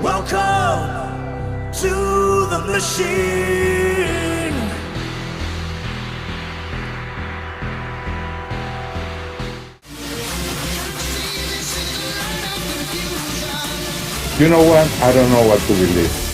Welcome to the machine. You know what? I don't know what to believe.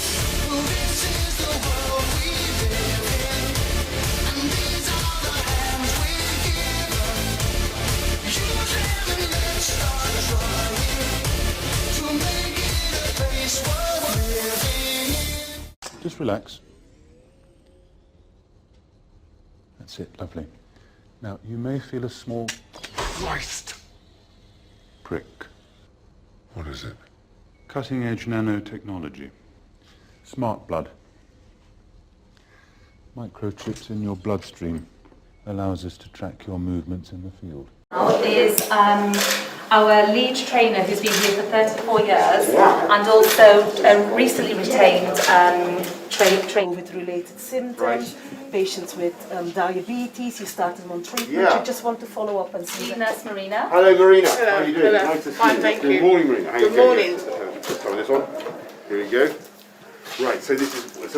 Just relax. That's it, lovely. Now, you may feel a small prick. What is it? Cutting-edge nanotechnology. Smart blood. Microchips in your bloodstream allows us to track your movements in the field. Is our lead trainer who's been here for 34 years and also recently retained training with related symptoms, patients with diabetes. You started them on treatment. You just want to follow up and see. Nurse Marina. Hello, Marina. Hello. How are you doing? Hello. Nice to see Fine, you. thank Good you. morning, Marina. How Good you doing? morning. Just try this on. Here we go. Right, so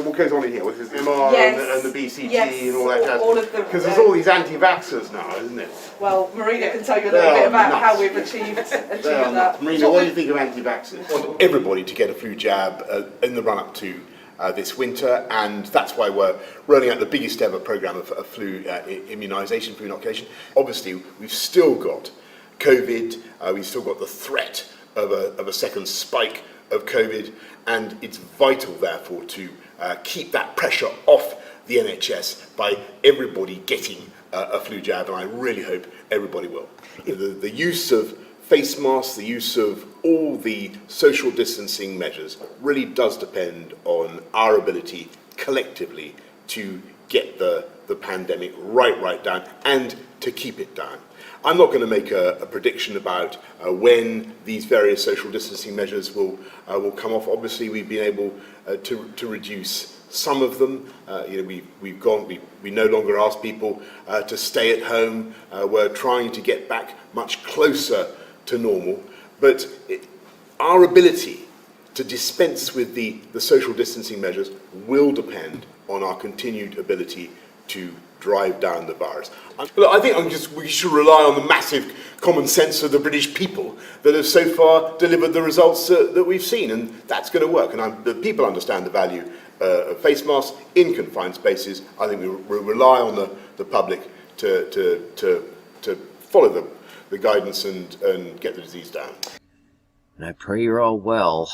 what goes on in here? Well, this is MR and the BCG and all that jazz. Because there's all these anti-vaxxers now, isn't it? Well, Marina can tell you a little bit about how we've achieved that. Marina, what do you think of anti-vaxxers? I want everybody to get a flu jab in the run-up to this winter, and that's why we're rolling out the biggest ever programme of flu immunisation, flu inoculation. Obviously, we've still got COVID, we've still got the threat of a second spike of COVID, and it's vital, therefore, to keep that pressure off the NHS by everybody getting a flu jab, and I really hope everybody will. The use of face masks, the use of all the social distancing measures really does depend on our ability collectively to get the pandemic right down and to keep it down. I'm not going to make a prediction about when these various social distancing measures will come off. Obviously, we've been able to reduce some of them. We no longer ask people to stay at home. We're trying to get back much closer to normal. But our ability to dispense with the social distancing measures will depend on our continued ability to drive down the virus. Look, I think we should rely on the massive common sense of the British people that have so far delivered the results that we've seen, and that's going to work. And the people understand the value of face masks in confined spaces. I think we rely on the public to follow the guidance and get the disease down. And I pray you're all well,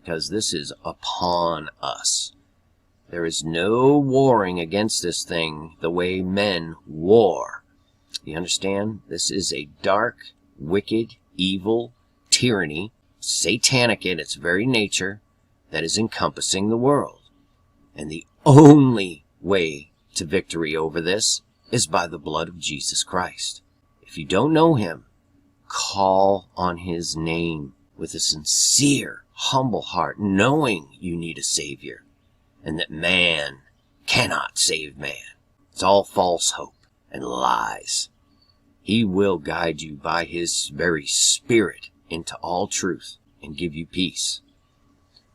because this is upon us. There is no warring against this thing the way men war. You understand? This is a dark, wicked, evil tyranny, satanic in its very nature, that is encompassing the world. And the only way to victory over this is by the blood of Jesus Christ. If you don't know him, call on his name with a sincere, humble heart, knowing you need a Savior, and that man cannot save man. It's all false hope and lies. He will guide you by his very Spirit into all truth and give you peace.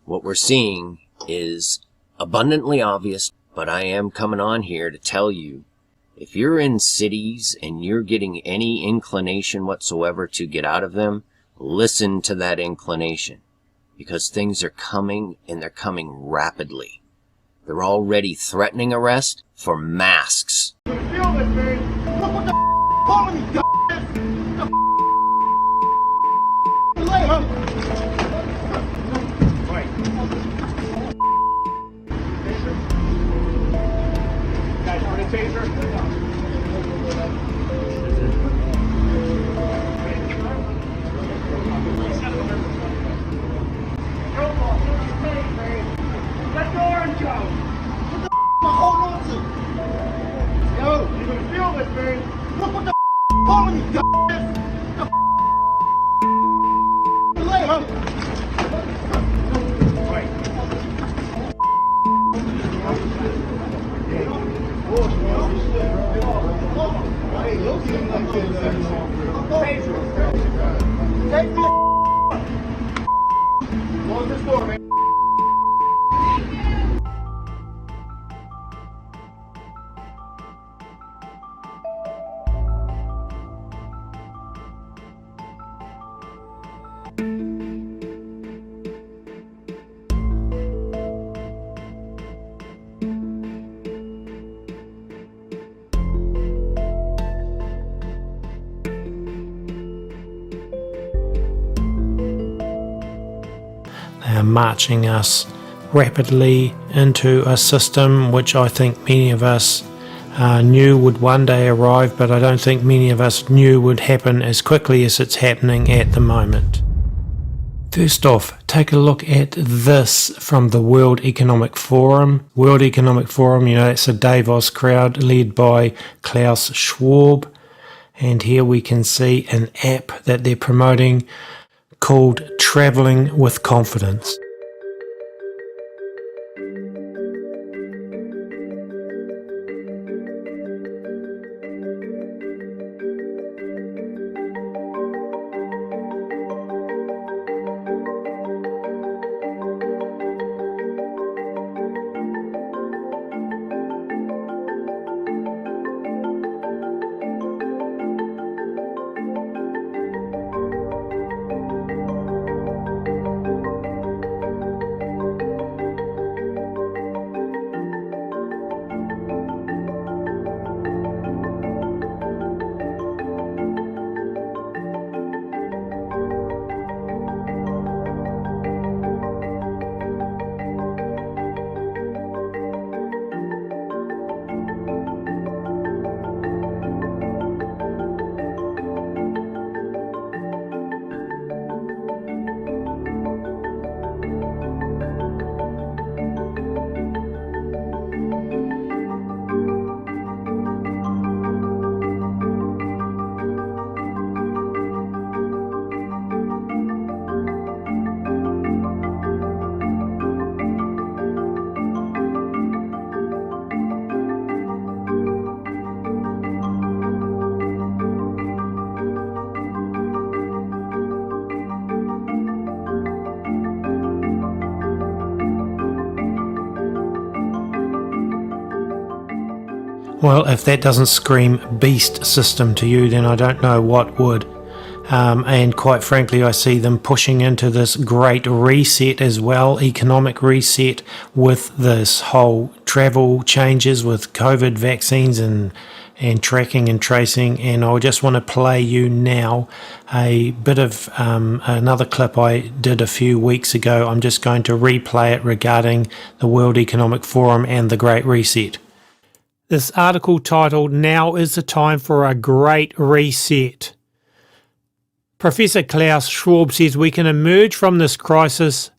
What we're seeing is abundantly obvious, but I am coming on here to tell you, if you're in cities and you're getting any inclination whatsoever to get out of them, listen to that inclination, because things are coming, and they're coming rapidly. They're already threatening arrest for masks. Close this door, man. marching us rapidly into a system which I think many of us knew would one day arrive, but I don't think many of us knew would happen as quickly as it's happening at the moment. First off, take a look at this from the World Economic Forum. World Economic Forum, it's a Davos crowd led by Klaus Schwab. And here we can see an app that they're promoting called Traveling with Confidence. Well, if that doesn't scream beast system to you, then I don't know what would. And quite frankly, I see them pushing into this great reset as well, economic reset, with this whole travel changes with COVID vaccines and tracking and tracing. And I just want to play you now a bit of another clip I did a few weeks ago. I'm just going to replay it regarding the World Economic Forum and the Great Reset. This article titled, "Now is the Time for a Great Reset." Professor Klaus Schwab says we can emerge from this crisis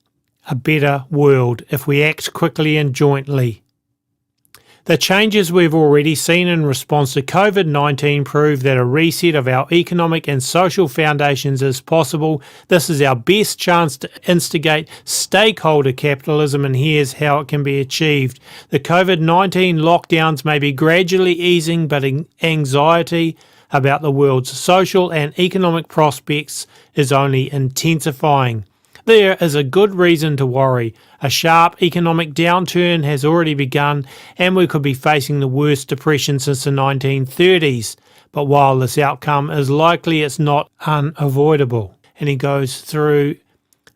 a better world if we act quickly and jointly. The changes we've already seen in response to COVID-19 prove that a reset of our economic and social foundations is possible. This is our best chance to instigate stakeholder capitalism, and here's how it can be achieved. The COVID-19 lockdowns may be gradually easing, but anxiety about the world's social and economic prospects is only intensifying. There is a good reason to worry. A sharp economic downturn has already begun, and we could be facing the worst depression since the 1930s. But while this outcome is likely, it's not unavoidable. And he goes through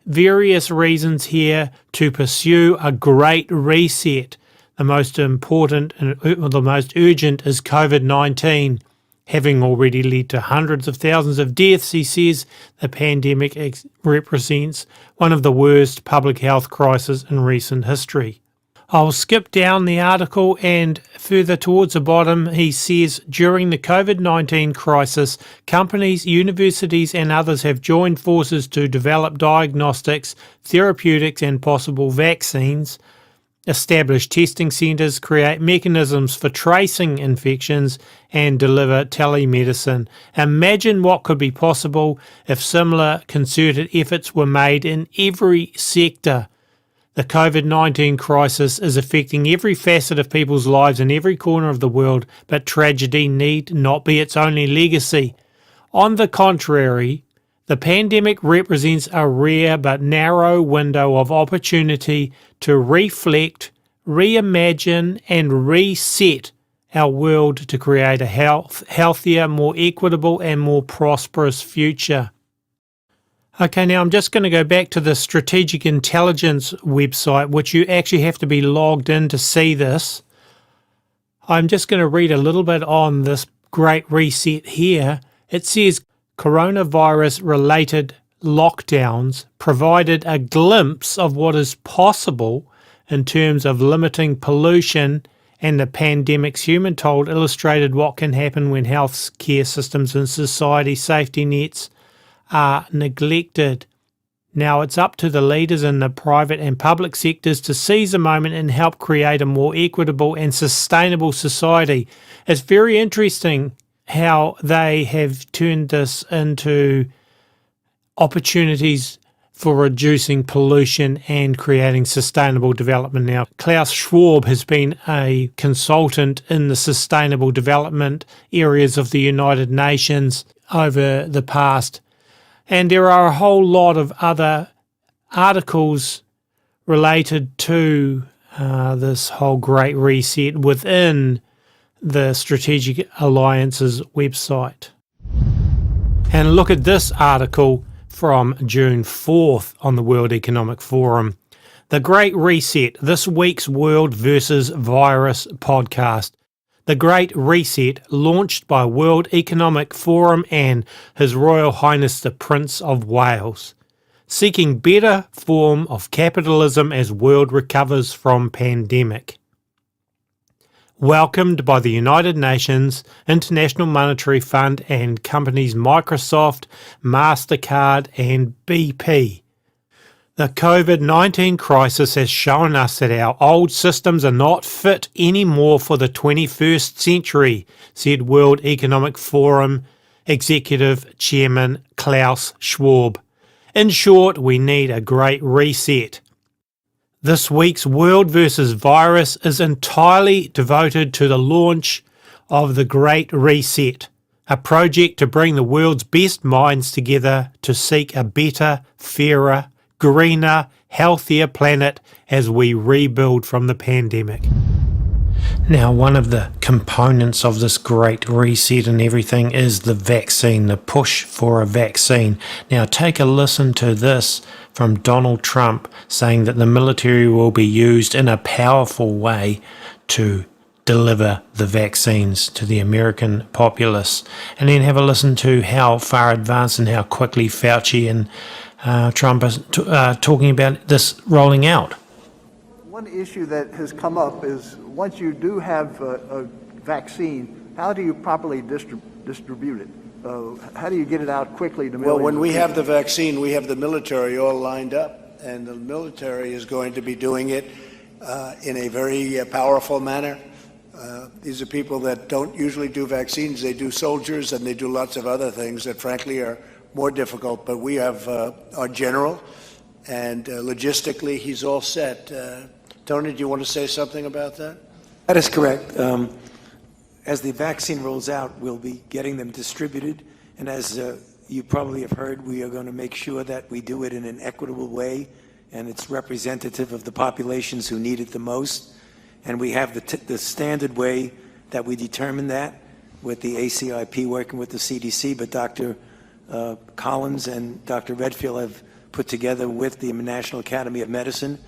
various reasons here to pursue a great reset. The most important and the most urgent is COVID-19. Having already led to hundreds of thousands of deaths, he says, the pandemic represents one of the worst public health crises in recent history. I'll skip down the article, and further towards the bottom he says, during the COVID-19 crisis, companies, universities and others have joined forces to develop diagnostics, therapeutics and possible vaccines, establish testing centres, create mechanisms for tracing infections, and deliver telemedicine. Imagine what could be possible if similar concerted efforts were made in every sector. The COVID-19 crisis is affecting every facet of people's lives in every corner of the world, but tragedy need not be its only legacy. On the contrary, the pandemic represents a rare but narrow window of opportunity to reflect, reimagine and reset our world to create a healthier, more equitable and more prosperous future. Okay, now I'm just going to go back to the Strategic Intelligence website, which you actually have to be logged in to see this. I'm just going to read a little bit on this Great Reset here. It says coronavirus-related lockdowns provided a glimpse of what is possible in terms of limiting pollution, and the pandemic's human toll illustrated what can happen when health care systems and society safety nets are neglected. Now it's up to the leaders in the private and public sectors to seize the moment and help create a more equitable and sustainable society. It's very interesting how they have turned this into opportunities for reducing pollution and creating sustainable development. Now, Klaus Schwab has been a consultant in the sustainable development areas of the United Nations over the past, and there are a whole lot of other articles related to this whole Great Reset within the Strategic Alliance's website. And look at this article from June 4th on the World Economic Forum. The Great Reset, this week's World versus Virus podcast. The Great Reset, launched by World Economic Forum and His Royal Highness the Prince of Wales, seeking better form of capitalism as world recovers from pandemic. Welcomed by the United Nations, International Monetary Fund and companies Microsoft, MasterCard and BP. The COVID-19 crisis has shown us that our old systems are not fit anymore for the 21st century, said World Economic Forum Executive Chairman Klaus Schwab. In short, we need a great reset. This week's World versus Virus is entirely devoted to the launch of the Great Reset, a project to bring the world's best minds together to seek a better, fairer, greener, healthier planet as we rebuild from the pandemic. Now, one of the components of this Great Reset and everything is the vaccine, the push for a vaccine. Now, take a listen to this from Donald Trump saying that the military will be used in a powerful way to deliver the vaccines to the American populace. And then have a listen to how far advanced and how quickly Fauci and Trump are talking about this rolling out. One issue that has come up is once you do have a vaccine, how do you properly distribute it? How do you get it out quickly to millions? Well, when we have the vaccine, we have the military all lined up, and the military is going to be doing it in a very powerful manner. These are people that don't usually do vaccines. They do soldiers, and they do lots of other things that, frankly, are more difficult. But we have our general, and logistically, he's all set. Tony, do you want to say something about that? That is correct. As the vaccine rolls out, we'll be getting them distributed. And as you probably have heard, we are going to make sure that we do it in an equitable way, and it's representative of the populations who need it the most. And we have the standard way that we determine that with the ACIP working with the CDC, but Dr. Collins and Dr. Redfield have put together with the National Academy of Medicine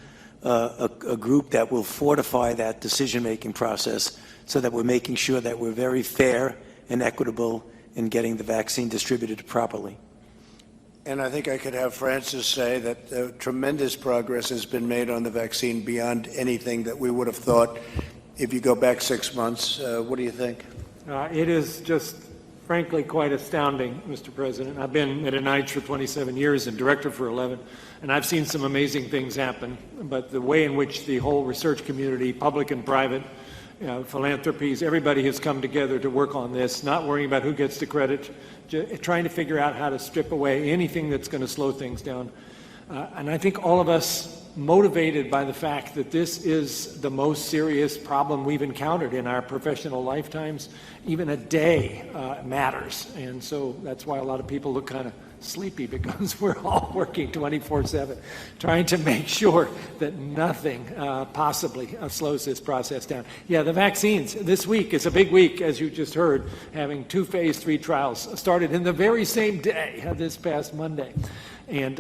a group that will fortify that decision-making process so that we're making sure that we're very fair and equitable in getting the vaccine distributed properly. And I think I could have Francis say that tremendous progress has been made on the vaccine beyond anything that we would have thought if you go back 6 months. What do you think? It is just, frankly, quite astounding, Mr. President. I've been at NIH for 27 years and director for 11, and I've seen some amazing things happen. But the way in which the whole research community, public and private, philanthropies, everybody has come together to work on this, not worrying about who gets the credit, trying to figure out how to strip away anything that's going to slow things down. And I think all of us, motivated by the fact that this is the most serious problem we've encountered in our professional lifetimes, even a day matters. And so that's why a lot of people look kind of sleepy, because we're all working 24/7, trying to make sure that nothing possibly slows this process down. Yeah, the vaccines. This week is a big week, as you just heard, having 2 phase 3 trials started in the very same day, this past Monday. And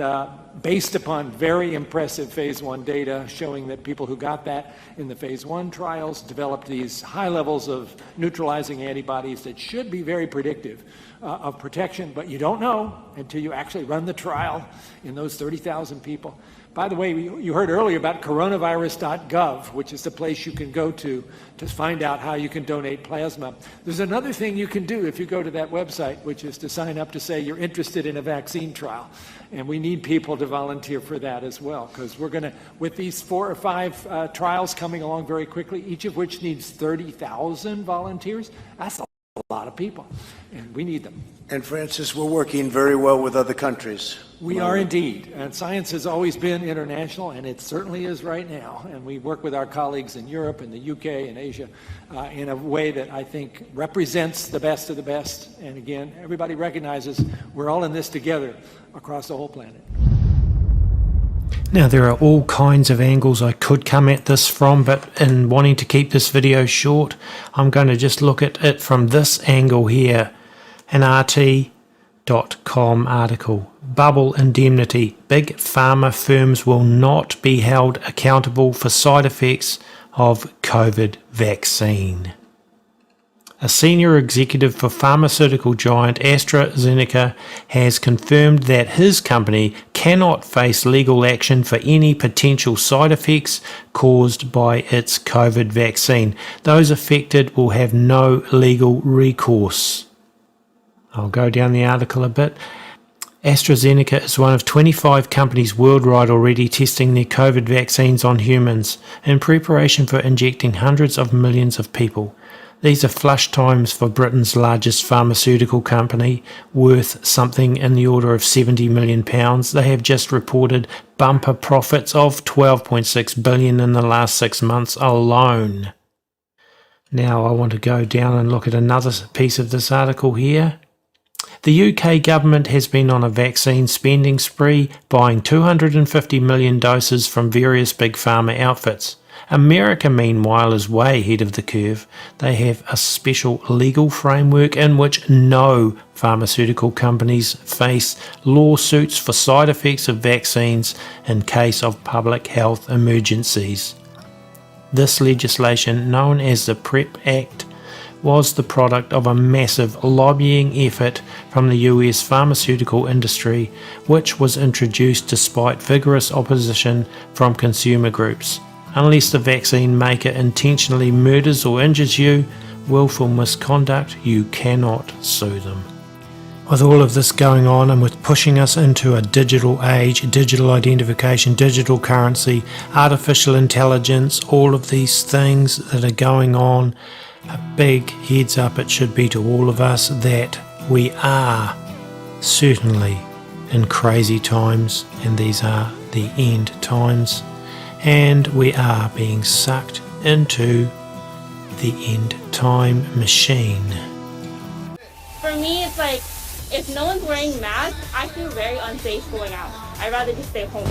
based upon very impressive phase 1 data showing that people who got that in the phase 1 trials developed these high levels of neutralizing antibodies that should be very predictive of protection, but you don't know until you actually run the trial in those 30,000 people. By the way, you heard earlier about coronavirus.gov, which is the place you can go to find out how you can donate plasma. There's another thing you can do if you go to that website, which is to sign up to say you're interested in a vaccine trial. And we need people to volunteer for that as well, because we're going to, with these 4 or 5 trials coming along very quickly, each of which needs 30,000 volunteers, that's a lot of people, and we need them. And Francis, we're working very well with other countries. We are indeed, and science has always been international, and it certainly is right now. And we work with our colleagues in Europe and the UK and Asia in a way that I think represents the best of the best. And again, everybody recognizes we're all in this together across the whole planet. Now, there are all kinds of angles I could come at this from, but in wanting to keep this video short, I'm going to just look at it from this angle here. An RT.com article. Bubble indemnity. Big pharma firms will not be held accountable for side effects of COVID vaccine. A senior executive for pharmaceutical giant AstraZeneca has confirmed that his company cannot face legal action for any potential side effects caused by its COVID vaccine. Those affected will have no legal recourse. I'll go down the article a bit. AstraZeneca is one of 25 companies worldwide already testing their COVID vaccines on humans in preparation for injecting hundreds of millions of people. These are flush times for Britain's largest pharmaceutical company, worth something in the order of £70 million. They have just reported bumper profits of £12.6 billion in the last 6 months alone. Now I want to go down and look at another piece of this article here. The UK government has been on a vaccine spending spree, buying 250 million doses from various big pharma outfits. America, meanwhile, is way ahead of the curve. They have a special legal framework in which no pharmaceutical companies face lawsuits for side effects of vaccines in case of public health emergencies. This legislation, known as the PrEP Act, was the product of a massive lobbying effort from the US pharmaceutical industry, which was introduced despite vigorous opposition from consumer groups. Unless the vaccine maker intentionally murders or injures you, willful misconduct, you cannot sue them. With all of this going on and with pushing us into a digital age, digital identification, digital currency, artificial intelligence, all of these things that are going on, a big heads up it should be to all of us that we are certainly in crazy times, and these are the end times, and we are being sucked into the end time machine. For me, it's like, if no one's wearing masks, I feel very unsafe going out. I'd rather just stay home.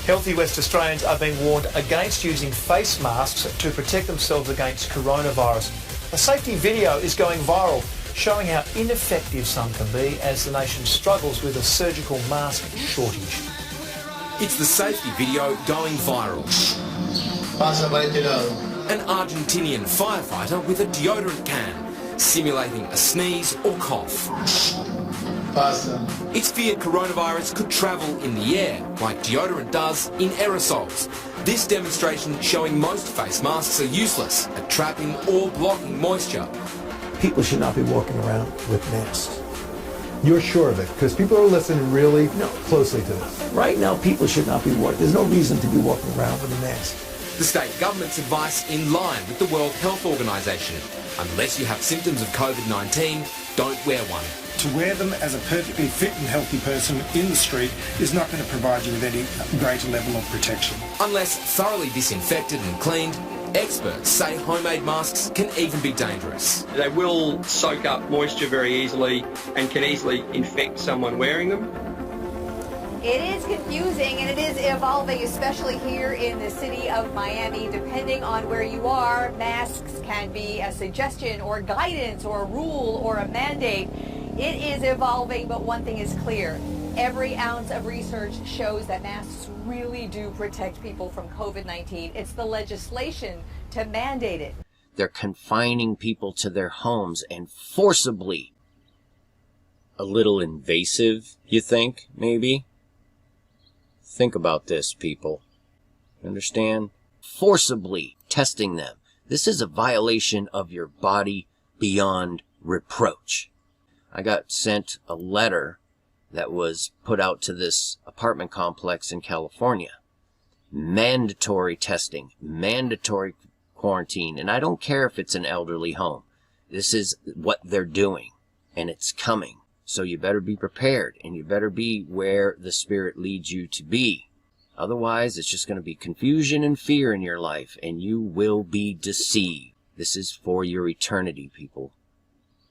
Healthy West Australians are being warned against using face masks to protect themselves against coronavirus. A safety video is going viral, showing how ineffective some can be as the nation struggles with a surgical mask shortage. It's the safety video going viral. An Argentinian firefighter with a deodorant can, simulating a sneeze or cough. It's feared coronavirus could travel in the air, like deodorant does in aerosols. This demonstration showing most face masks are useless at trapping or blocking moisture. People should not be walking around with masks. You're sure of it, because people are listening really closely to this. Right now, people should not be walking. There's no reason to be walking around with a mask. The state government's advice in line with the World Health Organisation. Unless you have symptoms of COVID-19, don't wear one. To wear them as a perfectly fit and healthy person in the street is not going to provide you with any greater level of protection. Unless thoroughly disinfected and cleaned, experts say homemade masks can even be dangerous. They will soak up moisture very easily and can easily infect someone wearing them. It is confusing and it is evolving, especially here in the city of Miami. Depending on where you are, masks can be a suggestion or guidance or a rule or a mandate. It is evolving, but one thing is clear. Every ounce of research shows that masks really do protect people from COVID-19. It's the legislation to mandate it. They're confining people to their homes and forcibly. A little invasive, you think, maybe? Think about this, people. Understand? Forcibly testing them. This is a violation of your body beyond reproach. I got sent a letter that was put out to this apartment complex in California. Mandatory testing, mandatory quarantine, and I don't care if it's an elderly home. This is what they're doing, and it's coming. So you better be prepared, and you better be where the Spirit leads you to be. Otherwise, it's just going to be confusion and fear in your life, and you will be deceived. This is for your eternity, people.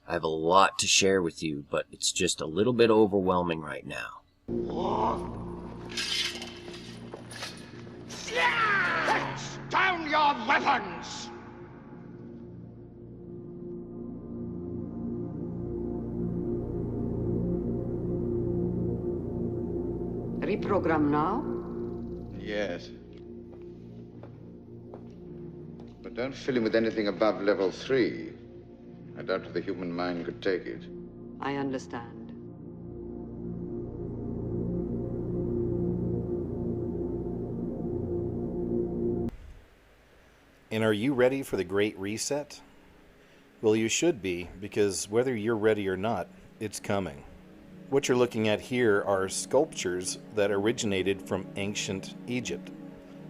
I have a lot to share with you, but it's just a little bit overwhelming right now. Put down your weapons! Reprogram now? Yes. But don't fill him with anything above level 3. I doubt if the human mind could take it. I understand. And are you ready for the Great Reset? Well, you should be, because whether you're ready or not, it's coming. What you're looking at here are sculptures that originated from ancient Egypt.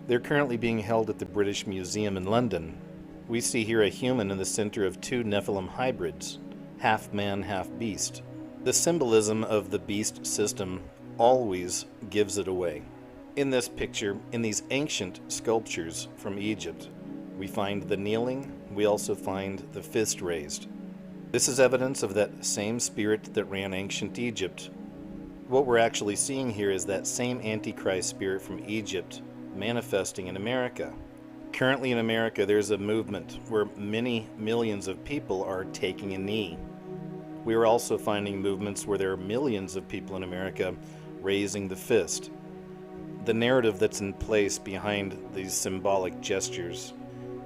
They're currently being held at the British Museum in London. We see here a human in the center of two Nephilim hybrids, half man, half beast. The symbolism of the beast system always gives it away. In this picture, in these ancient sculptures from Egypt, we find the kneeling, we also find the fist raised. This is evidence of that same spirit that ran ancient Egypt. What we're actually seeing here is that same Antichrist spirit from Egypt manifesting in America. Currently in America, there's a movement where many millions of people are taking a knee. We are also finding movements where there are millions of people in America raising the fist. The narrative that's in place behind these symbolic gestures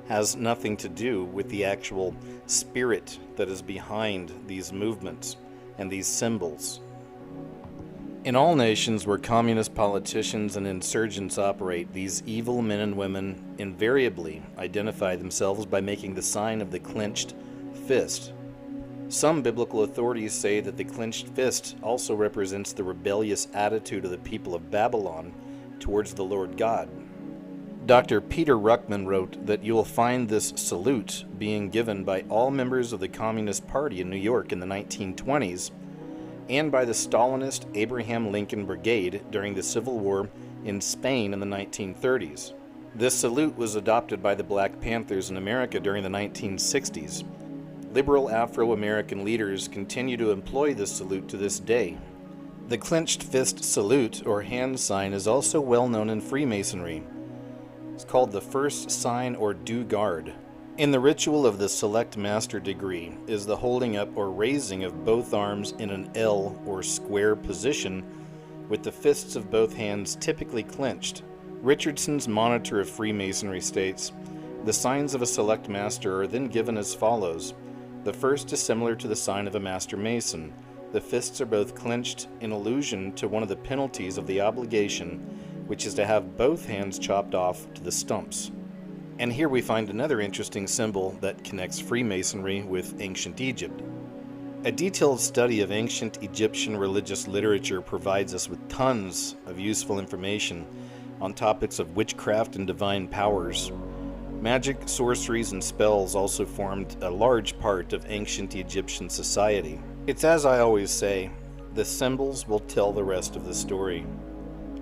has nothing to do with the actual spirit that is behind these movements and these symbols. In all nations where communist politicians and insurgents operate, these evil men and women invariably identify themselves by making the sign of the clenched fist. Some biblical authorities say that the clenched fist also represents the rebellious attitude of the people of Babylon towards the Lord God. Dr. Peter Ruckman wrote that you will find this salute being given by all members of the Communist Party in New York in the 1920s and by the Stalinist Abraham Lincoln Brigade during the Civil War in Spain in the 1930s. This salute was adopted by the Black Panthers in America during the 1960s. Liberal Afro-American leaders continue to employ this salute to this day. The clenched fist salute or hand sign is also well known in Freemasonry. It's called the first sign or due guard. In the ritual of the Select Master degree is the holding up or raising of both arms in an L or square position with the fists of both hands typically clenched. Richardson's Monitor of Freemasonry states, the signs of a Select Master are then given as follows. The first is similar to the sign of a Master Mason. The fists are both clenched in allusion to one of the penalties of the obligation, which is to have both hands chopped off to the stumps. And here we find another interesting symbol that connects Freemasonry with ancient Egypt. A detailed study of ancient Egyptian religious literature provides us with tons of useful information on topics of witchcraft and divine powers. Magic, sorceries, and spells also formed a large part of ancient Egyptian society. It's as I always say, the symbols will tell the rest of the story.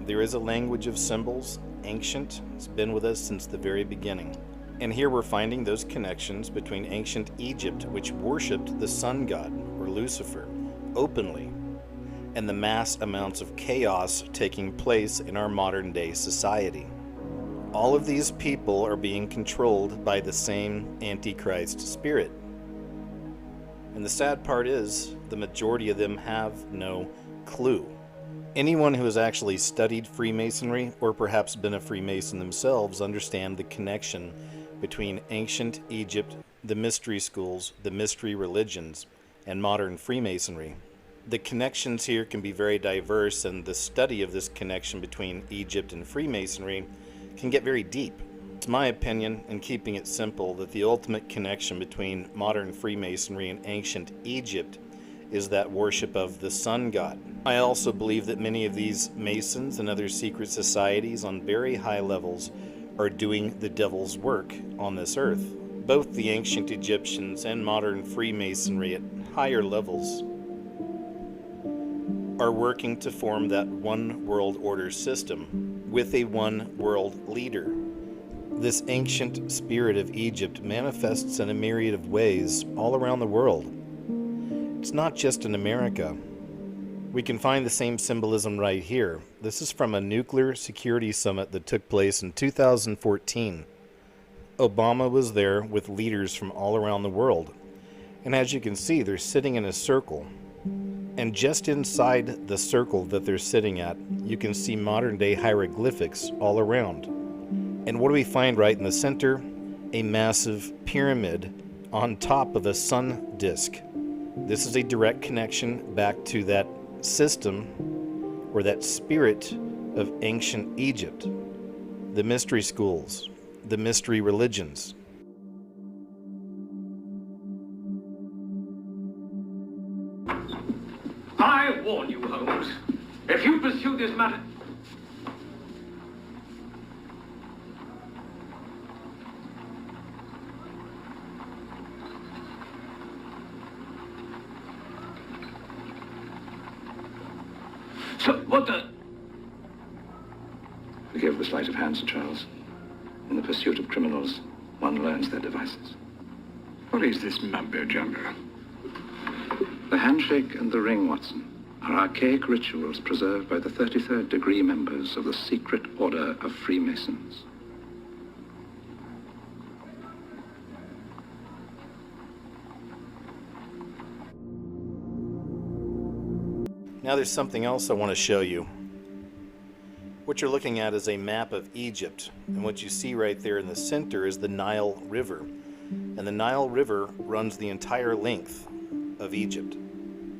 There is a language of symbols, ancient, it's been with us since the very beginning. And here we're finding those connections between ancient Egypt, which worshipped the sun god, or Lucifer, openly, and the mass amounts of chaos taking place in our modern day society. All of these people are being controlled by the same Antichrist spirit. And the sad part is, the majority of them have no clue. Anyone who has actually studied Freemasonry, or perhaps been a Freemason themselves, understand the connection between ancient Egypt, the mystery schools, the mystery religions, and modern Freemasonry. The connections here can be very diverse, and the study of this connection between Egypt and Freemasonry can get very deep. It's my opinion, in keeping it simple, that the ultimate connection between modern Freemasonry and ancient Egypt is that worship of the sun god. I also believe that many of these Masons and other secret societies on very high levels are doing the devil's work on this earth. Both the ancient Egyptians and modern Freemasonry at higher levels are working to form that one world order system with a one world leader. This ancient spirit of Egypt manifests in a myriad of ways all around the world. It's not just in America. We can find the same symbolism right here. This is from a nuclear security summit that took place in 2014. Obama was there with leaders from all around the world. And as you can see, they're sitting in a circle. And just inside the circle that they're sitting at, you can see modern-day hieroglyphics all around. And what do we find right in the center? A massive pyramid on top of a sun disk. This is a direct connection back to that system, or that spirit of ancient Egypt, the mystery schools, the mystery religions. I warn you, Holmes, if you pursue this matter... So, what the... Forgive the sleight of hand, Sir Charles. In the pursuit of criminals, one learns their devices. What is this mumbo-jumbo? The handshake and the ring, Watson, are archaic rituals preserved by the 33rd degree members of the secret order of Freemasons. Now there's something else I want to show you. What you're looking at is a map of Egypt, and what you see right there in the center is the Nile River. And the Nile River runs the entire length of Egypt.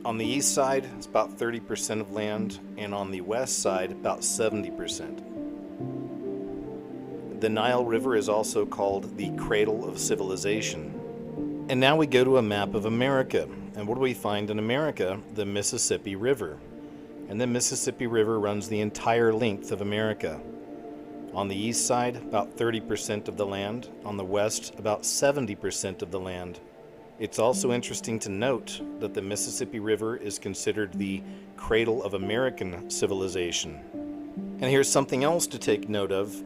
On the east side, it's about 30% of land, and on the west side, about 70%. The Nile River is also called the cradle of civilization. And now we go to a map of America. And what do we find in America? The Mississippi River. And the Mississippi River runs the entire length of America. On the east side, about 30% of the land. On the west, about 70% of the land. It's also interesting to note that the Mississippi River is considered the cradle of American civilization. And here's something else to take note of.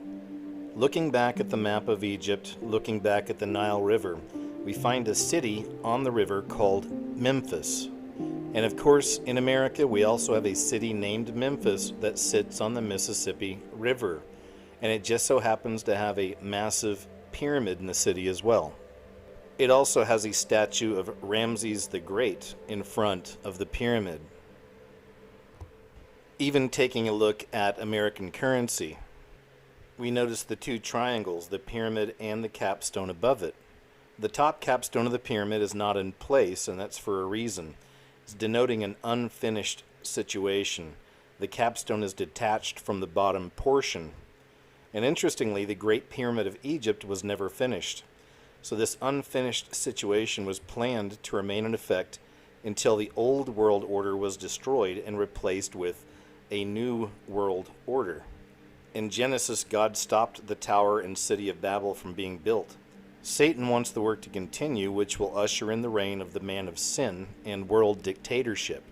Looking back at the map of Egypt, looking back at the Nile River, we find a city on the river called Memphis. And of course, in America, we also have a city named Memphis that sits on the Mississippi River. And it just so happens to have a massive pyramid in the city as well. It also has a statue of Ramses the Great in front of the pyramid. Even taking a look at American currency, we notice the two triangles, the pyramid and the capstone above it. The top capstone of the pyramid is not in place, and that's for a reason. It's denoting an unfinished situation. The capstone is detached from the bottom portion. And interestingly, the Great Pyramid of Egypt was never finished. So this unfinished situation was planned to remain in effect until the old world order was destroyed and replaced with a new world order. In Genesis, God stopped the tower and city of Babel from being built. Satan wants the work to continue, which will usher in the reign of the man of sin and world dictatorship.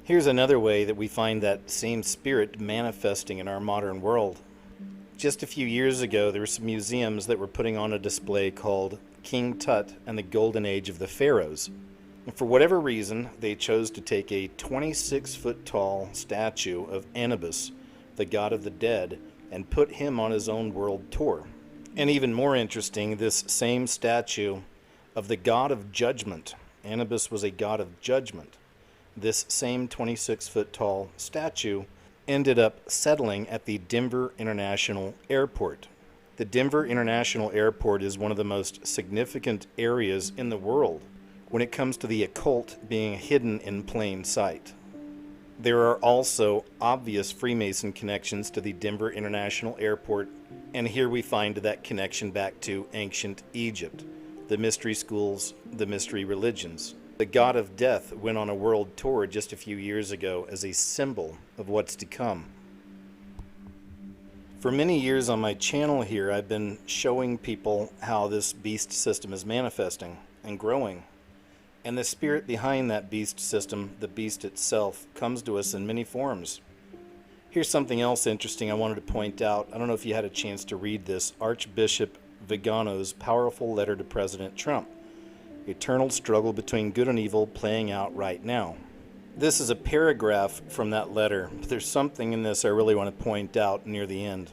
Here's another way that we find that same spirit manifesting in our modern world. Just a few years ago, there were some museums that were putting on a display called King Tut and the Golden Age of the Pharaohs. And for whatever reason, they chose to take a 26-foot-tall statue of Anubis, the god of the dead, and put him on his own world tour. And even more interesting, this same statue of the god of judgment, Anubis was a god of judgment, this same 26-foot-tall statue ended up settling at the Denver International Airport. The Denver International Airport is one of the most significant areas in the world when it comes to the occult being hidden in plain sight. There are also obvious Freemason connections to the Denver International Airport, and here we find that connection back to ancient Egypt, the mystery schools, the mystery religions. The god of death went on a world tour just a few years ago as a symbol of what's to come. For many years on my channel here, I've been showing people how this beast system is manifesting and growing. And the spirit behind that beast system, the beast itself, comes to us in many forms. Here's something else interesting I wanted to point out. I don't know if you had a chance to read this. Archbishop Vigano's powerful letter to President Trump. Eternal struggle between good and evil playing out right now. This is a paragraph from that letter, but there's something in this I really want to point out near the end.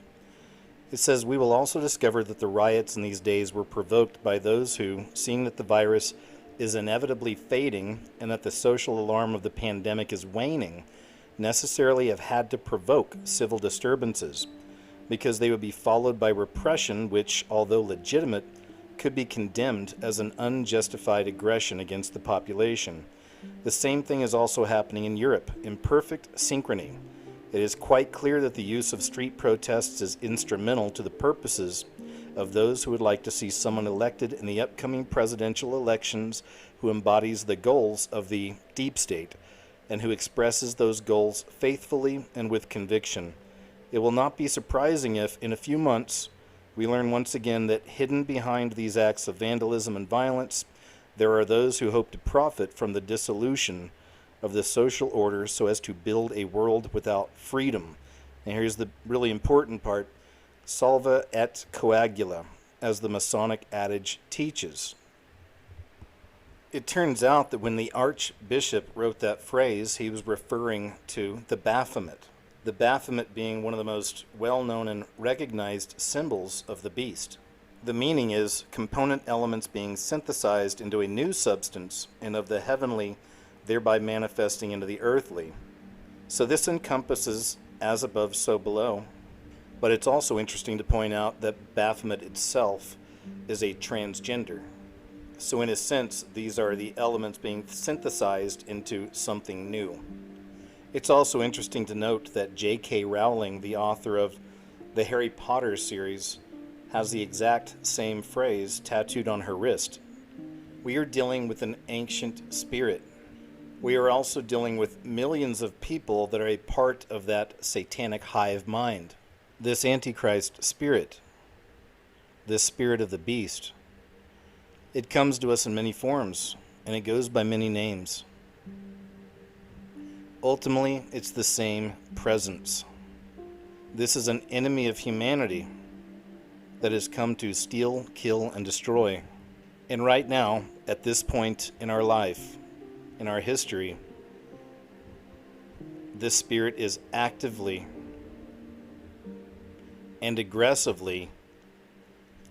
It says, "We will also discover that the riots in these days were provoked by those who, seeing that the virus is inevitably fading and that the social alarm of the pandemic is waning, necessarily have had to provoke civil disturbances, because they would be followed by repression which, although legitimate, could be condemned as an unjustified aggression against the population. The same thing is also happening in Europe, in perfect synchrony. It is quite clear that the use of street protests is instrumental to the purposes of those who would like to see someone elected in the upcoming presidential elections who embodies the goals of the deep state and who expresses those goals faithfully and with conviction. It will not be surprising if, in a few months, we learn once again that hidden behind these acts of vandalism and violence, there are those who hope to profit from the dissolution of the social order so as to build a world without freedom." And here's the really important part: salva et coagula, as the Masonic adage teaches. It turns out that when the Archbishop wrote that phrase, he was referring to the Baphomet. The Baphomet being one of the most well-known and recognized symbols of the beast. The meaning is component elements being synthesized into a new substance and of the heavenly, thereby manifesting into the earthly. So this encompasses as above, so below. But it's also interesting to point out that Baphomet itself is a transgender. So in a sense, these are the elements being synthesized into something new. It's also interesting to note that J.K. Rowling, the author of the Harry Potter series, has the exact same phrase tattooed on her wrist. We are dealing with an ancient spirit. We are also dealing with millions of people that are a part of that satanic hive mind. This Antichrist spirit, this spirit of the beast, it comes to us in many forms, and it goes by many names. Ultimately, it's the same presence. This is an enemy of humanity that has come to steal, kill, and destroy. And right now, at this point in our life, in our history, this spirit is actively and aggressively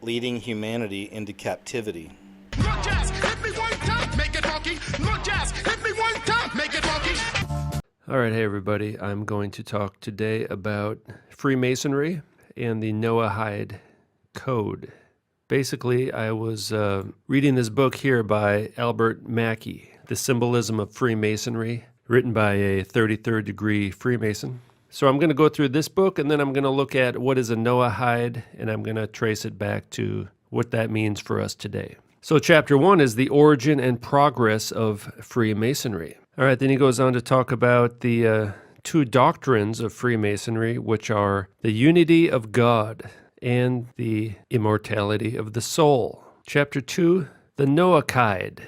leading humanity into captivity. No jazz, hit me one time, make it funky. No jazz, hit me one time, make it funky. All right, hey everybody. I'm going to talk today about Freemasonry and the Noahide Code. Basically, I was reading this book here by Albert Mackey, The Symbolism of Freemasonry, written by a 33rd degree Freemason. So I'm going to go through this book, and then I'm going to look at what is a Noahide, and I'm going to trace it back to what that means for us today. So chapter 1 is the origin and progress of Freemasonry. All right, then he goes on to talk about the two doctrines of Freemasonry, which are the unity of God and the immortality of the soul. Chapter 2, the Noahide.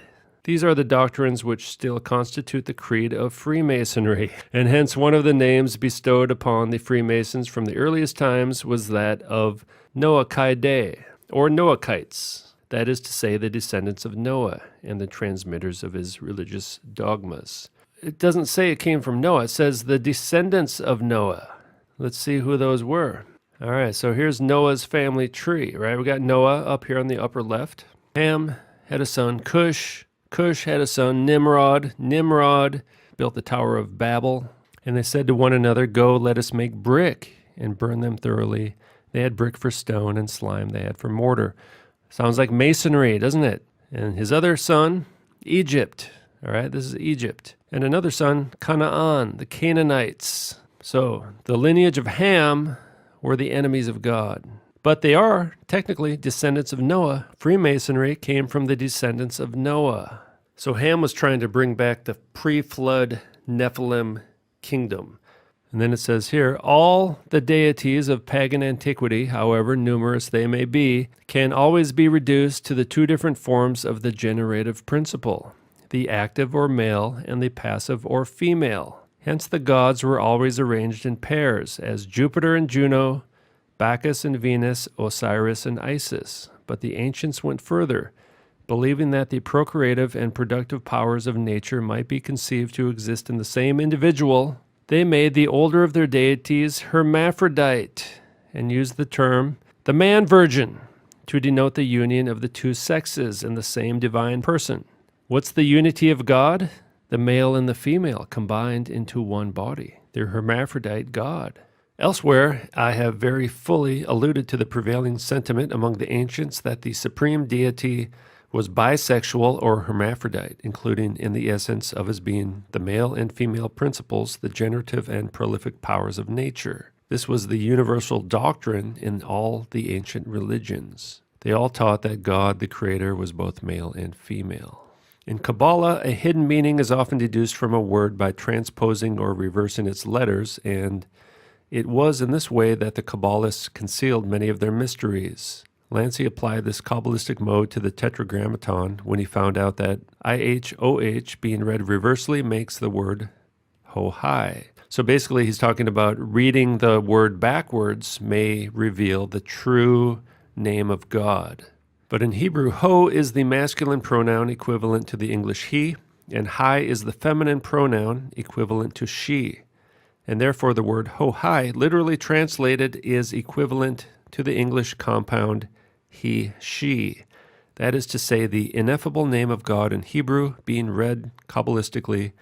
These are the doctrines which still constitute the creed of Freemasonry, and hence one of the names bestowed upon the Freemasons from the earliest times was that of Noachidae, or Noachites. That is to say, the descendants of Noah and the transmitters of his religious dogmas. It doesn't say it came from Noah. It says the descendants of Noah. Let's see who those were. All right, so here's Noah's family tree, right? We got Noah up here on the upper left. Ham had a son, Cush. Cush had a son, Nimrod. Nimrod built the Tower of Babel. And they said to one another, "Go, let us make brick and burn them thoroughly." They had brick for stone and slime they had for mortar. Sounds like masonry, doesn't it? And his other son, Egypt. All right, this is Egypt. And another son, Canaan, the Canaanites. So the lineage of Ham were the enemies of God. But they are technically descendants of Noah. Freemasonry came from the descendants of Noah. So Ham was trying to bring back the pre-flood Nephilim kingdom. And then it says here, all the deities of pagan antiquity, however numerous they may be, can always be reduced to the two different forms of the generative principle, the active or male and the passive or female. Hence the gods were always arranged in pairs, as Jupiter and Juno, Bacchus and Venus, Osiris and Isis. But the ancients went further, believing that the procreative and productive powers of nature might be conceived to exist in the same individual. They made the older of their deities hermaphrodite and used the term the man-virgin to denote the union of the two sexes in the same divine person. What's the unity of God? The male and the female combined into one body, the hermaphrodite God. Elsewhere, I have very fully alluded to the prevailing sentiment among the ancients that the supreme deity was bisexual or hermaphrodite, including in the essence of his being the male and female principles, the generative and prolific powers of nature. This was the universal doctrine in all the ancient religions. They all taught that God, the Creator, was both male and female. In Kabbalah, a hidden meaning is often deduced from a word by transposing or reversing its letters, and it was in this way that the Kabbalists concealed many of their mysteries. Lancy applied this Kabbalistic mode to the Tetragrammaton when he found out that IHOH being read reversely makes the word ho-hi. So basically he's talking about reading the word backwards may reveal the true name of God. But in Hebrew, ho is the masculine pronoun equivalent to the English he, and hi is the feminine pronoun equivalent to she. And therefore the word ho-hi, literally translated, is equivalent to the English compound he, she. That is to say, the ineffable name of God in Hebrew, being read Kabbalistically,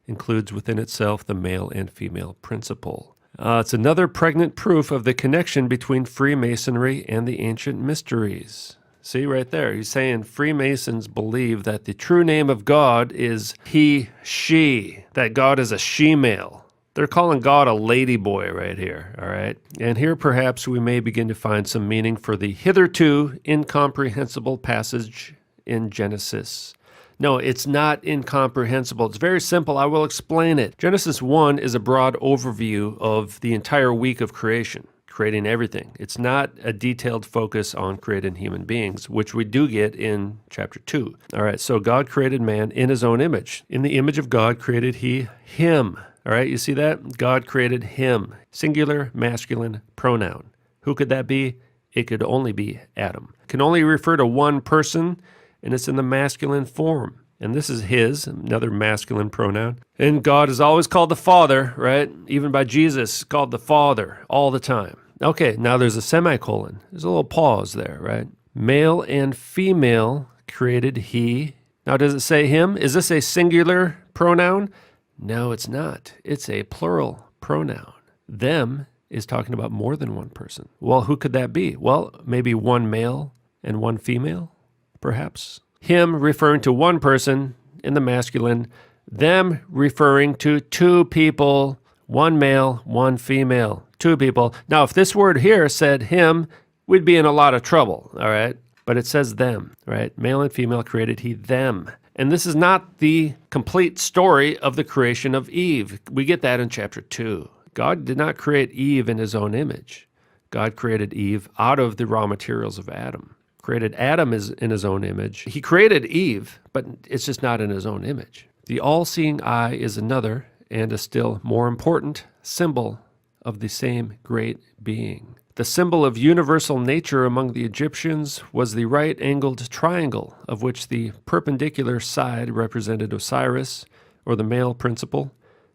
includes within itself the male and female principle. It's another pregnant proof of the connection between Freemasonry and the ancient mysteries. See right there, he's saying Freemasons believe that the true name of God is he, she, that God is a she-male. They're calling God a ladyboy right here, all right? And here perhaps we may begin to find some meaning for the hitherto incomprehensible passage in Genesis. No, it's not incomprehensible. It's very simple. I will explain it. Genesis 1 is a broad overview of the entire week of creation, creating everything. It's not a detailed focus on creating human beings, which we do get in chapter 2. All right, so God created man in his own image. In the image of God created he him. All right, you see that? God created him. Singular, masculine pronoun. Who could that be? It could only be Adam. It can only refer to one person, and it's in the masculine form. And this is his, another masculine pronoun. And God is always called the Father, right? Even by Jesus, called the Father all the time. Okay, now there's a semicolon. There's a little pause there, right? Male and female created he. Now, does it say him? Is this a singular pronoun? No, it's not. It's a plural pronoun. Them is talking about more than one person. Well, who could that be? Well, maybe one male and one female, perhaps. Him referring to one person in the masculine. Them referring to two people, one male, one female, two people. Now, if this word here said him, we'd be in a lot of trouble, all right? but it says them, right? Male and female created he them. And this is not the complete story of the creation of Eve. We get that in chapter 2. God did not create Eve in his own image. God created Eve out of the raw materials of Adam. Created Adam in his own image. He created Eve, but it's just not in his own image. The all-seeing eye is another and a still more important symbol of the same great being. The symbol of universal nature among the Egyptians was the right-angled triangle, of which the perpendicular side represented Osiris, or the male principle,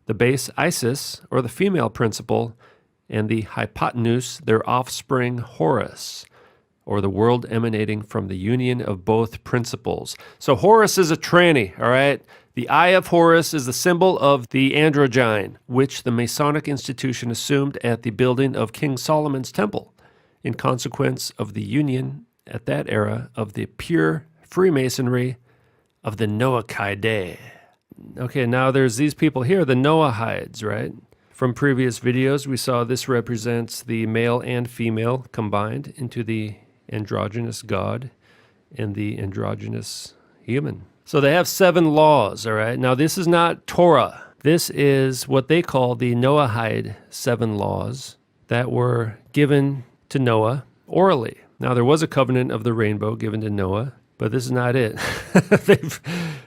the base Isis, or the female principle, and the hypotenuse, their offspring Horus, or the world emanating from the union of both principles. So Horus is a tranny, all right? The Eye of Horus is the symbol of the androgyne, which the Masonic institution assumed at the building of King Solomon's temple, in consequence of the union at that era of the pure Freemasonry of the Noachidae. Okay, now there's these people here, the Noahides, right? From previous videos, we saw this represents the male and female combined into the androgynous god and the androgynous human. So they have 7 laws, all right? Now, this is not Torah. This is what they call the Noahide 7 laws that were given to Noah orally. Now, there was a covenant of the rainbow given to Noah, but this is not it.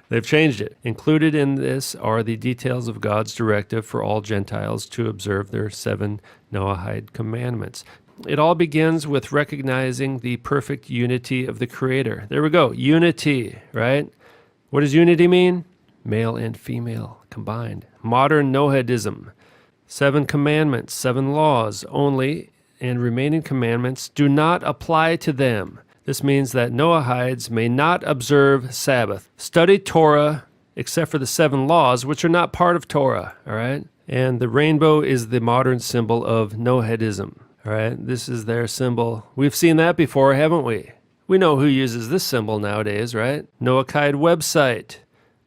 They've changed it. Included in this are the details of God's directive for all Gentiles to observe their 7 Noahide commandments. It all begins with recognizing the perfect unity of the Creator. There we go, unity, right? What does unity mean? Male and female combined. Modern Noahidism. 7 commandments, 7 laws only, and remaining commandments do not apply to them. This means that Noahides may not observe Sabbath, study Torah, except for the 7 laws, which are not part of Torah, all right? And the rainbow is the modern symbol of Noahidism, all right? This is their symbol. We've seen that before, haven't we? We know who uses this symbol nowadays, right? Noahide website.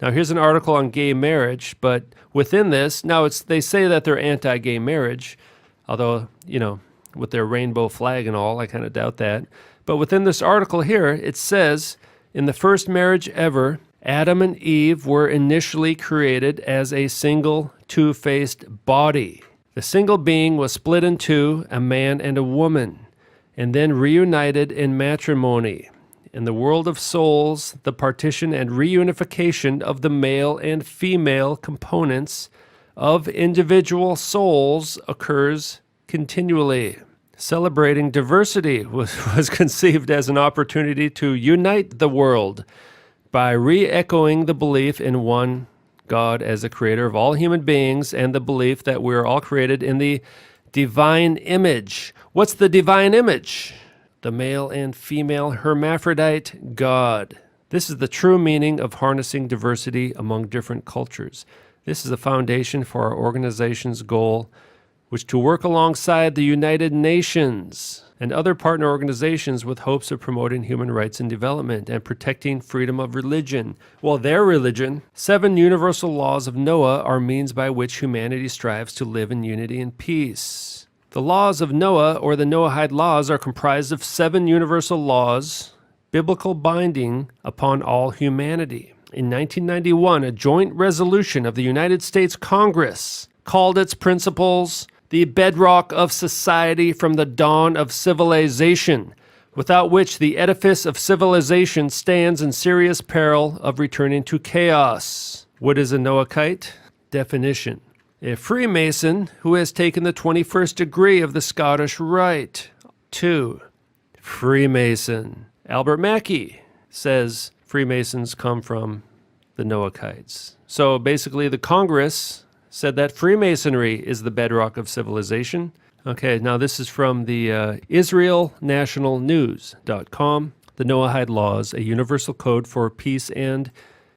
Now, here's an article on gay marriage, but within this, now they say that they're anti-gay marriage, although, you know, with their rainbow flag and all, I kind of doubt that. But within this article here, it says, in the first marriage ever, Adam and Eve were initially created as a single two-faced body. The single being was split in two, a man and a woman, and then reunited in matrimony. In the world of souls, the partition and reunification of the male and female components of individual souls occurs continually. Celebrating diversity was conceived as an opportunity to unite the world by re-echoing the belief in one God as the creator of all human beings and the belief that we are all created in the divine image. What's the divine image? The male and female hermaphrodite God. This is the true meaning of harnessing diversity among different cultures. This is the foundation for our organization's goal, which to work alongside the United Nations and other partner organizations with hopes of promoting human rights and development and protecting freedom of religion. Well, their religion, 7 universal laws of Noah are means by which humanity strives to live in unity and peace. The laws of Noah, or the Noahide laws, are comprised of 7 universal laws, biblical binding upon all humanity. In 1991, a joint resolution of the United States Congress called its principles the bedrock of society from the dawn of civilization, without which the edifice of civilization stands in serious peril of returning to chaos. What is a Noahite? Definition: a Freemason who has taken the 21st degree of the Scottish Rite. 2. Freemason. Albert Mackey says Freemasons come from the Noachites. So basically the Congress said that Freemasonry is the bedrock of civilization. Okay, now this is from the IsraelNationalNews.com. The Noahide Laws, a universal code for peace and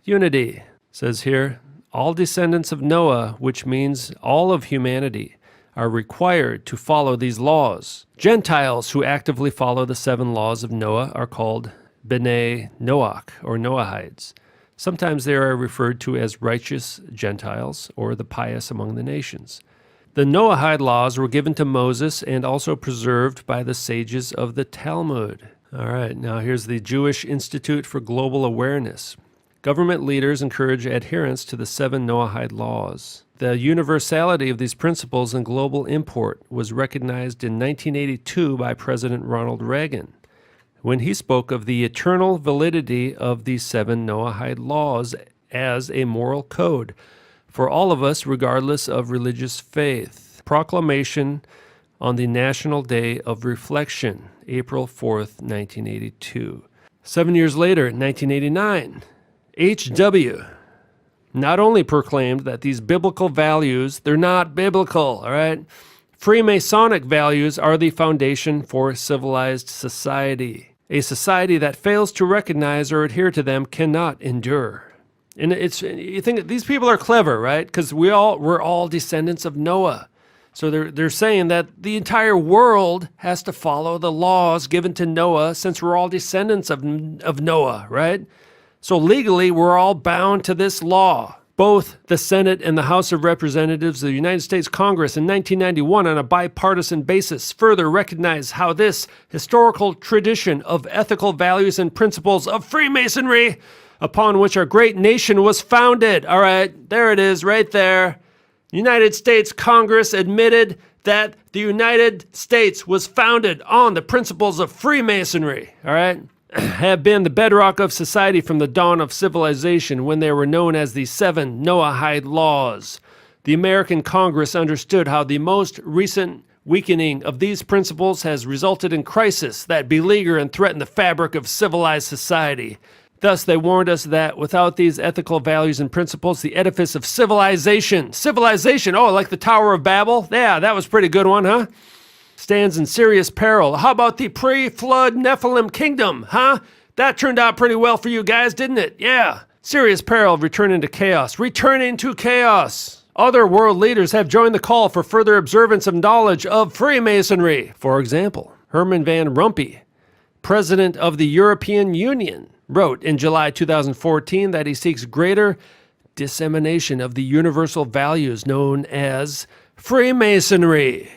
unity. It says here, all descendants of Noah, which means all of humanity, are required to follow these laws. Gentiles who actively follow the 7 laws of Noah are called B'nai Noach, or Noahides. Sometimes they are referred to as righteous Gentiles or the pious among the nations. The Noahide laws were given to Moses and also preserved by the sages of the Talmud. All right, now here's the Jewish Institute for Global Awareness. Government leaders encourage adherence to the 7 Noahide laws. The universality of these principles and global import was recognized in 1982 by President Ronald Reagan, when he spoke of the eternal validity of these 7 Noahide laws as a moral code for all of us, regardless of religious faith. Proclamation on the National Day of Reflection, April 4th, 1982. 7 years later, in 1989, H.W. not only proclaimed that these biblical values, they're not biblical, all right? Freemasonic values are the foundation for civilized society. A society that fails to recognize or adhere to them cannot endure. And you think these people are clever, right? Because we're all descendants of Noah. So they're saying that the entire world has to follow the laws given to Noah since we're all descendants of Noah, right? So legally, we're all bound to this law. Both the Senate and the House of Representatives of the United States Congress in 1991 on a bipartisan basis further recognized how this historical tradition of ethical values and principles of Freemasonry upon which our great nation was founded. All right, there it is right there. United States Congress admitted that the United States was founded on the principles of Freemasonry, all right, have been the bedrock of society from the dawn of civilization when they were known as the 7 Noahide laws. The American Congress understood how the most recent weakening of these principles has resulted in crisis that beleaguer and threaten the fabric of civilized society. Thus, they warned us that without these ethical values and principles, the edifice of civilization, oh, like the Tower of Babel? Yeah, that was a pretty good one, huh? Stands in serious peril. How about the pre-flood Nephilim kingdom, huh? That turned out pretty well for you guys, didn't it? Yeah. Serious peril of returning to chaos. Returning to chaos. Other world leaders have joined the call for further observance of knowledge of Freemasonry. For example, Herman Van Rompuy, President of the European Union, wrote in July 2014 that he seeks greater dissemination of the universal values known as Freemasonry.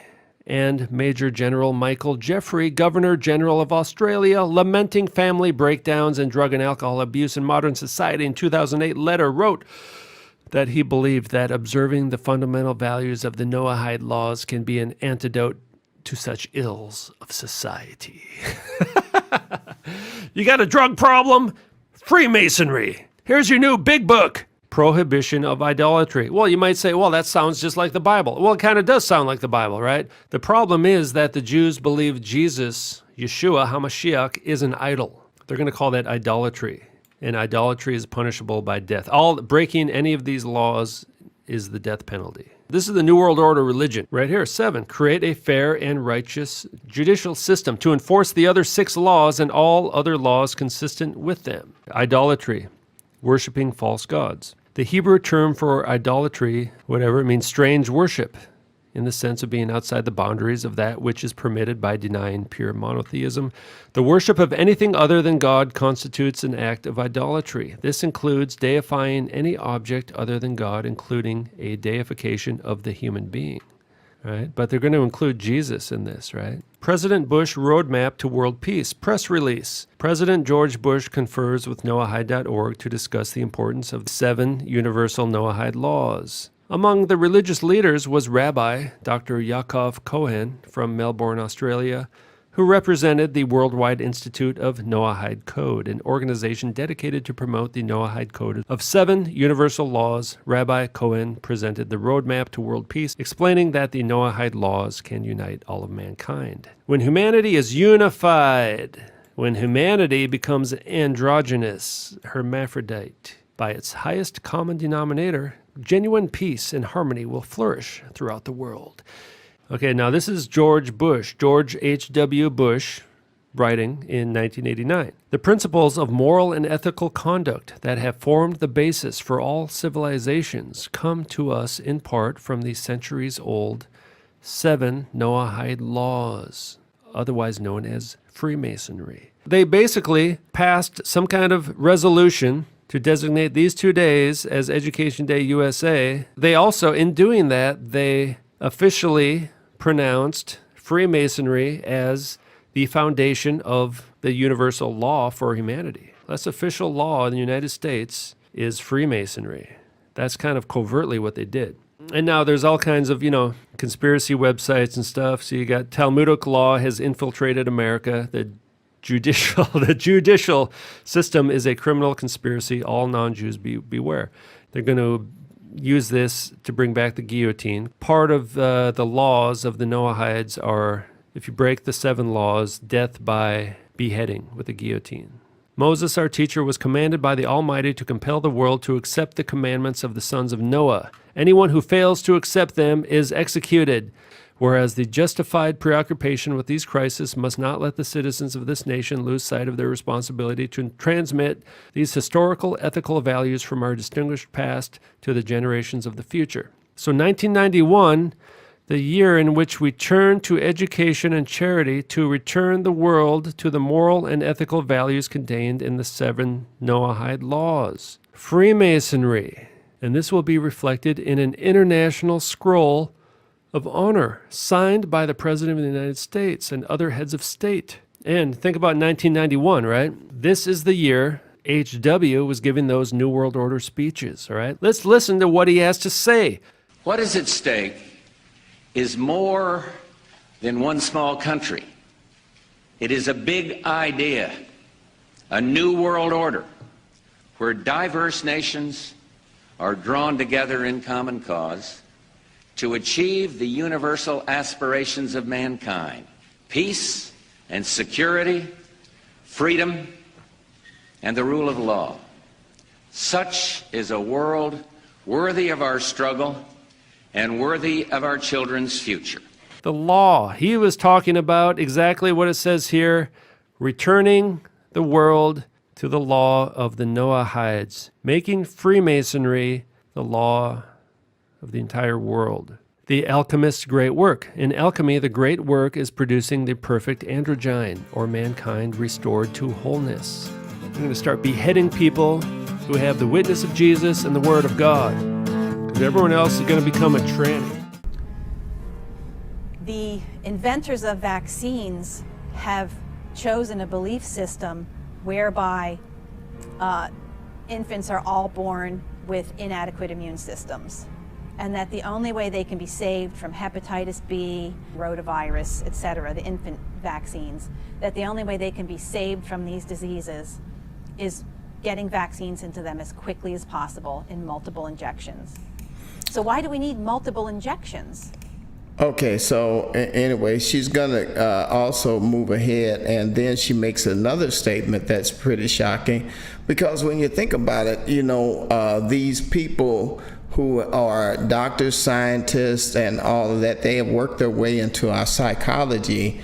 And Major General Michael Jeffrey, Governor General of Australia, lamenting family breakdowns and drug and alcohol abuse in modern society in 2008 letter, wrote that he believed that observing the fundamental values of the Noahide laws can be an antidote to such ills of society. You got a drug problem? Freemasonry. Here's your new big book. Prohibition of idolatry. Well, you might say, well, that sounds just like the Bible. Well, it kind of does sound like the Bible, right? The problem is that the Jews believe Jesus, Yeshua HaMashiach, is an idol. They're going to call that idolatry. And idolatry is punishable by death. Breaking any of these laws is the death penalty. This is the New World Order religion. Right here, 7, create a fair and righteous judicial system to enforce the other 6 laws and all other laws consistent with them. Idolatry, worshiping false gods. The Hebrew term for idolatry, whatever, it means strange worship, in the sense of being outside the boundaries of that which is permitted by denying pure monotheism. The worship of anything other than God constitutes an act of idolatry. This includes deifying any object other than God, including a deification of the human being. Right? But they're going to include Jesus in this, right? President Bush Roadmap to World Peace, press release. President George Bush confers with Noahide.org to discuss the importance of 7 universal Noahide laws. Among the religious leaders was Rabbi Dr. Yaakov Cohen from Melbourne, Australia, who represented the Worldwide Institute of Noahide Code, an organization dedicated to promote the Noahide Code of 7 universal laws. Rabbi Cohen presented the roadmap to world peace, explaining that the Noahide laws can unite all of mankind. When humanity is unified, when humanity becomes androgynous, hermaphrodite, by its highest common denominator, genuine peace and harmony will flourish throughout the world. Okay, now this is George Bush, George H.W. Bush, writing in 1989. The principles of moral and ethical conduct that have formed the basis for all civilizations come to us in part from the centuries-old 7 Noahide laws, otherwise known as Freemasonry. They basically passed some kind of resolution to designate these 2 days as Education Day USA. They also, in doing that, they officially pronounced Freemasonry as the foundation of the universal law for humanity. That's official law in the United States is Freemasonry. That's kind of covertly what they did. And now there's all kinds of, conspiracy websites and stuff. So you got Talmudic law has infiltrated America. The judicial system is a criminal conspiracy. All non-Jews beware. They're going to use this to bring back the guillotine. Part of the laws of the Noahides are, if you break the 7 laws, death by beheading with a guillotine. Moses, our teacher, was commanded by the Almighty to compel the world to accept the commandments of the sons of Noah. Anyone who fails to accept them is executed. Whereas the justified preoccupation with these crises must not let the citizens of this nation lose sight of their responsibility to transmit these historical, ethical values from our distinguished past to the generations of the future. So 1991, the year in which we turn to education and charity to return the world to the moral and ethical values contained in the 7 Noahide laws. Freemasonry. And this will be reflected in an international scroll of honor signed by the President of the United States and other heads of state. And think about 1991, right? This is the year H.W. was giving those New World Order speeches, all right? Let's listen to what he has to say. What is at stake is more than one small country. It is a big idea, a new world order, where diverse nations are drawn together in common cause to achieve the universal aspirations of mankind: peace and security, freedom, and the rule of law. Such is a world worthy of our struggle and worthy of our children's future. The law. He was talking about exactly what it says here, returning the world to the law of the Noahides, making Freemasonry the law of the entire world. The alchemist's great work. In alchemy, the great work is producing the perfect androgyne, or mankind restored to wholeness. I'm going to start beheading people who have the witness of Jesus and the Word of God, because everyone else is going to become a tranny. The inventors of vaccines have chosen a belief system whereby infants are all born with inadequate immune systems, and that the only way they can be saved from hepatitis B, rotavirus, etc., the infant vaccines, that the only way they can be saved from these diseases is getting vaccines into them as quickly as possible in multiple injections. So why do we need multiple injections? Okay, so anyway, she's gonna also move ahead, and then she makes another statement that's pretty shocking, because when you think about it, these people who are doctors, scientists, and all of that, they have worked their way into our psychology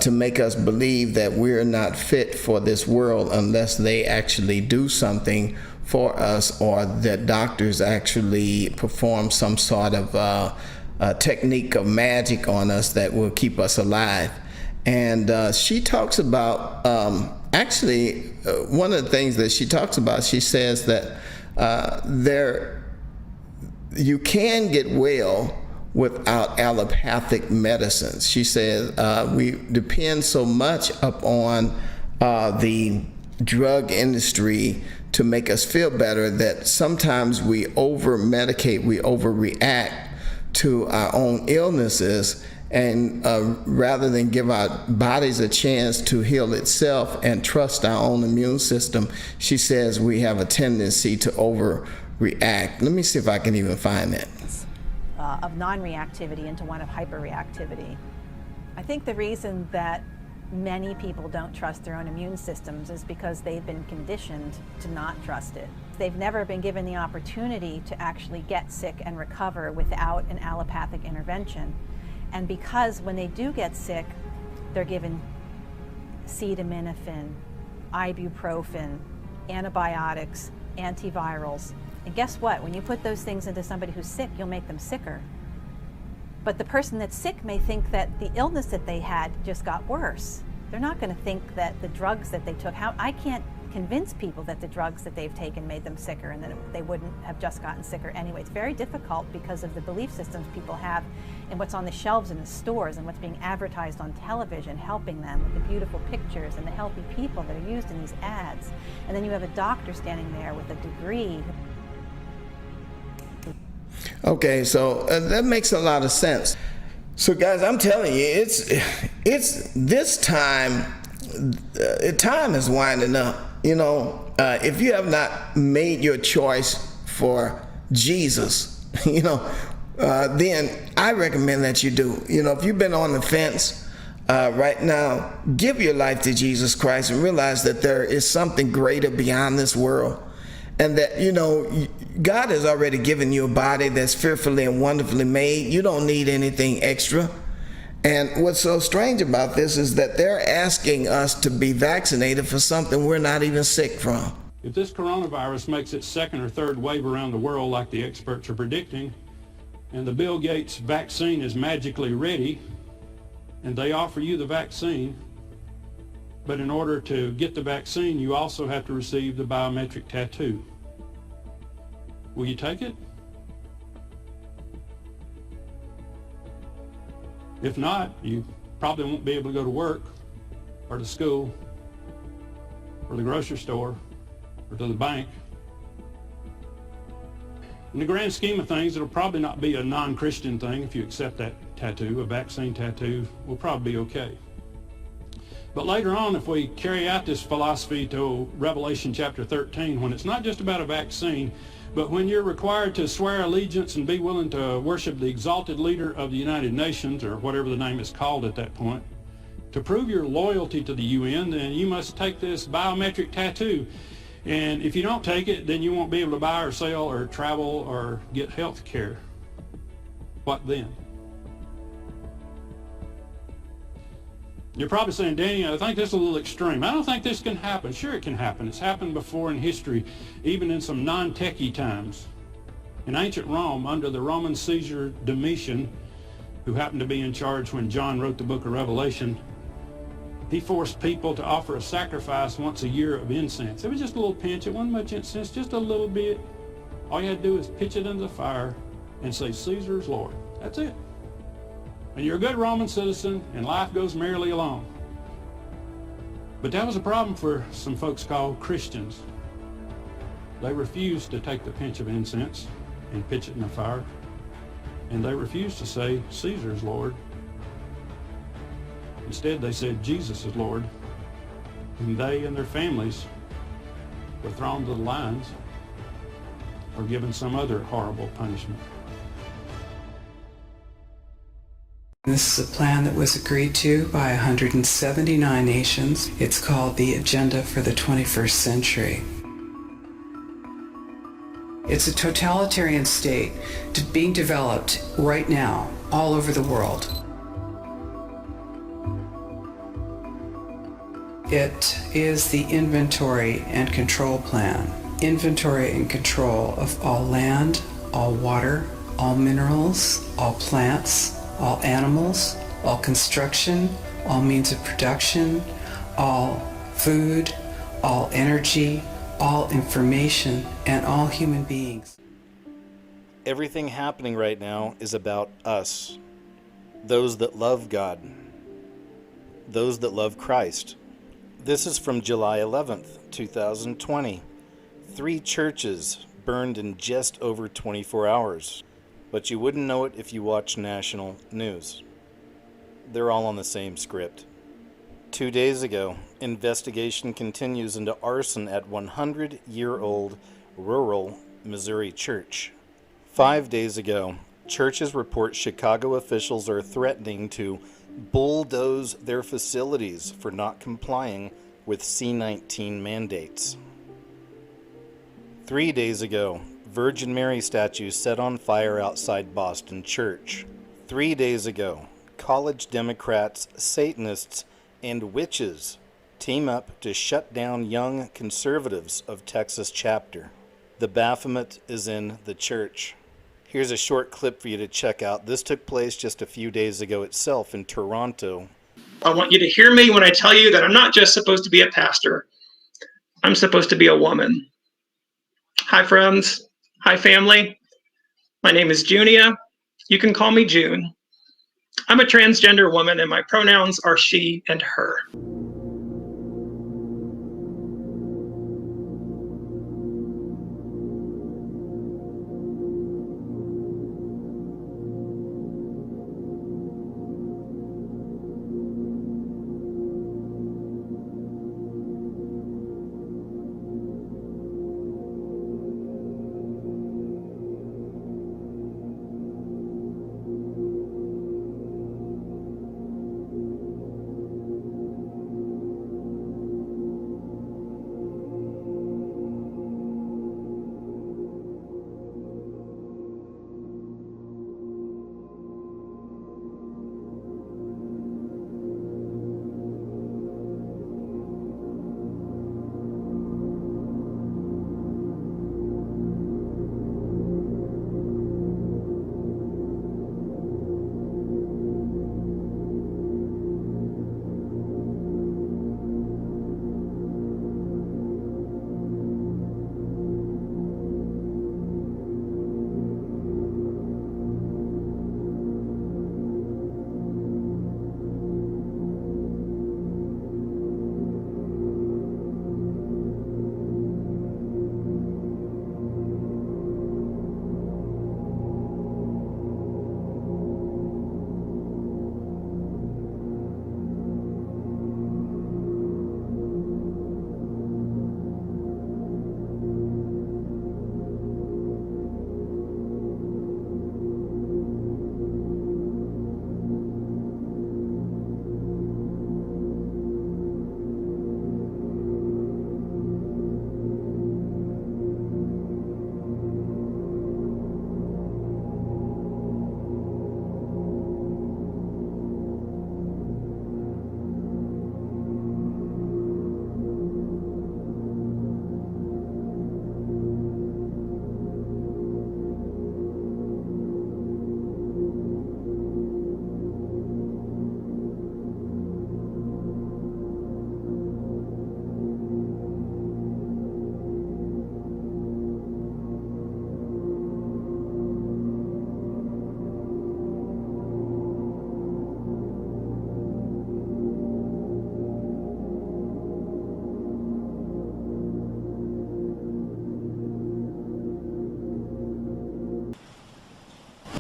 to make us believe that we're not fit for this world unless they actually do something for us, or that doctors actually perform some sort of technique of magic on us that will keep us alive. And she talks about, one of the things that she talks about, she says that you can get well without allopathic medicines. She says we depend so much upon the drug industry to make us feel better that sometimes we over-medicate, we overreact to our own illnesses, and rather than give our bodies a chance to heal itself and trust our own immune system, she says we have a tendency to overreact. Let me see if I can even find that. Of non-reactivity into one of hyperreactivity. I think the reason that many people don't trust their own immune systems is because they've been conditioned to not trust it. They've never been given the opportunity to actually get sick and recover without an allopathic intervention. And because when they do get sick, they're given acetaminophen, ibuprofen, antibiotics, antivirals. And guess what? When you put those things into somebody who's sick, you'll make them sicker. But the person that's sick may think that the illness that they had just got worse. They're not going to think that the drugs that they took, I can't convince people that the drugs that they've taken made them sicker and that they wouldn't have just gotten sicker anyway. It's very difficult because of the belief systems people have and what's on the shelves in the stores and what's being advertised on television, helping them with the beautiful pictures and the healthy people that are used in these ads. And then you have a doctor standing there with a degree. Okay, so that makes a lot of sense. So guys, I'm telling you, it's this time, time is winding up. You know, if you have not made your choice for Jesus, you know, then I recommend that you do. You know, if you've been on the fence right now, give your life to Jesus Christ and realize that there is something greater beyond this world. And that, you know, God has already given you a body that's fearfully and wonderfully made. You don't need anything extra. And what's so strange about this is that they're asking us to be vaccinated for something we're not even sick from. If this coronavirus makes its second or third wave around the world like the experts are predicting, and the Bill Gates vaccine is magically ready, and they offer you the vaccine, but in order to get the vaccine, you also have to receive the biometric tattoo. Will you take it? If not, you probably won't be able to go to work or to school or the grocery store or to the bank. In the grand scheme of things, it'll probably not be a non-Christian thing if you accept that tattoo. A vaccine tattoo will probably be okay. But later on, if we carry out this philosophy to Revelation chapter 13, when it's not just about a vaccine, but when you're required to swear allegiance and be willing to worship the exalted leader of the United Nations, or whatever the name is called at that point, to prove your loyalty to the UN, then you must take this biometric tattoo. And if you don't take it, then you won't be able to buy or sell or travel or get health care. What then? You're probably saying, Danny, I think this is a little extreme. I don't think this can happen. Sure, it can happen. It's happened before in history, even in some non-techie times. In ancient Rome, under the Roman Caesar Domitian, who happened to be in charge when John wrote the book of Revelation, he forced people to offer a sacrifice once a year of incense. It was just a little pinch. It wasn't much incense, just a little bit. All you had to do is pitch it into the fire and say, Caesar's Lord. That's it. And you're a good Roman citizen, and life goes merrily along. But that was a problem for some folks called Christians. They refused to take the pinch of incense and pitch it in the fire, and they refused to say, Caesar's Lord. Instead, they said, Jesus is Lord, and they and their families were thrown to the lions or given some other horrible punishment. This is a plan that was agreed to by 179 nations. It's called the Agenda for the 21st Century. It's a totalitarian state being developed right now all over the world. It is the inventory and control plan. Inventory and control of all land, all water, all minerals, all plants, all animals, all construction, all means of production, all food, all energy, all information, and all human beings. Everything happening right now is about us. Those that love God. Those that love Christ. This is from July 11th, 2020. 3 churches burned in just over 24 hours. But you wouldn't know it if you watch national news. They're all on the same script. 2 days ago, investigation continues into arson at 100-year-old rural Missouri church. 5 days ago, churches report Chicago officials are threatening to bulldoze their facilities for not complying with C-19 mandates. 3 days ago, Virgin Mary statue set on fire outside Boston Church. 3 days ago, college Democrats, Satanists, and witches team up to shut down young conservatives of Texas chapter. The Baphomet is in the church. Here's a short clip for you to check out. This took place just a few days ago itself in Toronto. I want you to hear me when I tell you that I'm not just supposed to be a pastor. I'm supposed to be a woman. Hi, friends. Hi, family. My name is Junia. You can call me June. I'm a transgender woman and my pronouns are she and her.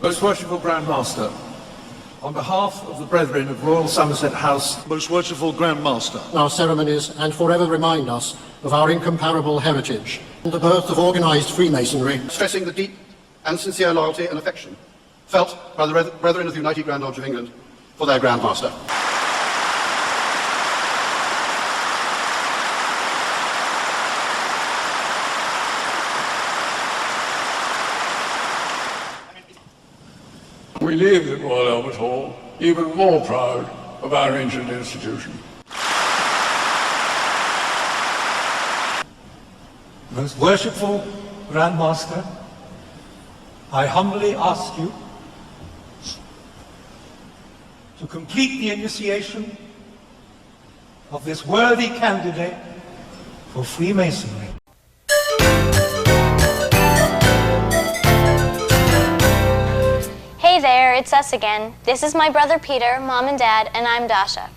Most Worshipful Grand Master, on behalf of the Brethren of Royal Somerset House, Most Worshipful Grand Master, our ceremonies and forever remind us of our incomparable heritage and the birth of organised Freemasonry, stressing the deep and sincere loyalty and affection felt by the Brethren of the United Grand Lodge of England for their Grand Master. We leave the Royal Albert Hall even more proud of our ancient institution. Most Worshipful Grand Master, I humbly ask you to complete the initiation of this worthy candidate for Freemasonry. Hey there, it's us again. This is my brother Peter, Mom and Dad, and I'm Dasha.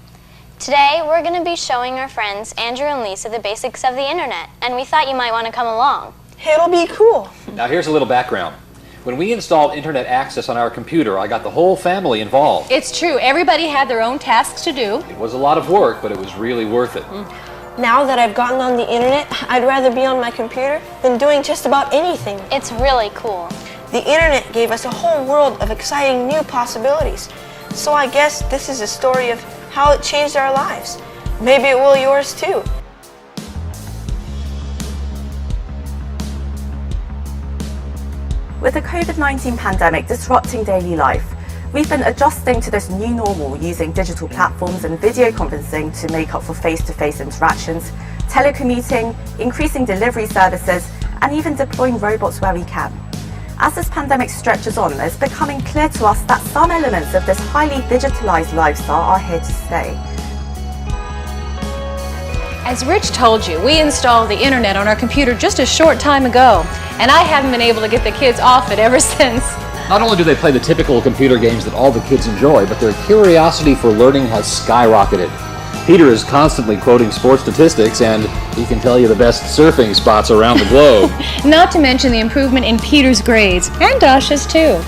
Today, we're going to be showing our friends Andrew and Lisa the basics of the internet, and we thought you might want to come along. It'll be cool. Now here's a little background. When we installed internet access on our computer, I got the whole family involved. It's true, everybody had their own tasks to do. It was a lot of work, but it was really worth it. Now that I've gotten on the internet, I'd rather be on my computer than doing just about anything. It's really cool. The internet gave us a whole world of exciting new possibilities. So I guess this is a story of how it changed our lives. Maybe it will yours too. With the COVID-19 pandemic disrupting daily life, we've been adjusting to this new normal using digital platforms and video conferencing to make up for face-to-face interactions, telecommuting, increasing delivery services, and even deploying robots where we can. As this pandemic stretches on, it's becoming clear to us that some elements of this highly digitalized lifestyle are here to stay. As Rich told you, we installed the internet on our computer just a short time ago, and I haven't been able to get the kids off it ever since. Not only do they play the typical computer games that all the kids enjoy, but their curiosity for learning has skyrocketed. Peter is constantly quoting sports statistics, and he can tell you the best surfing spots around the globe. Not to mention the improvement in Peter's grades, and Dasha's too.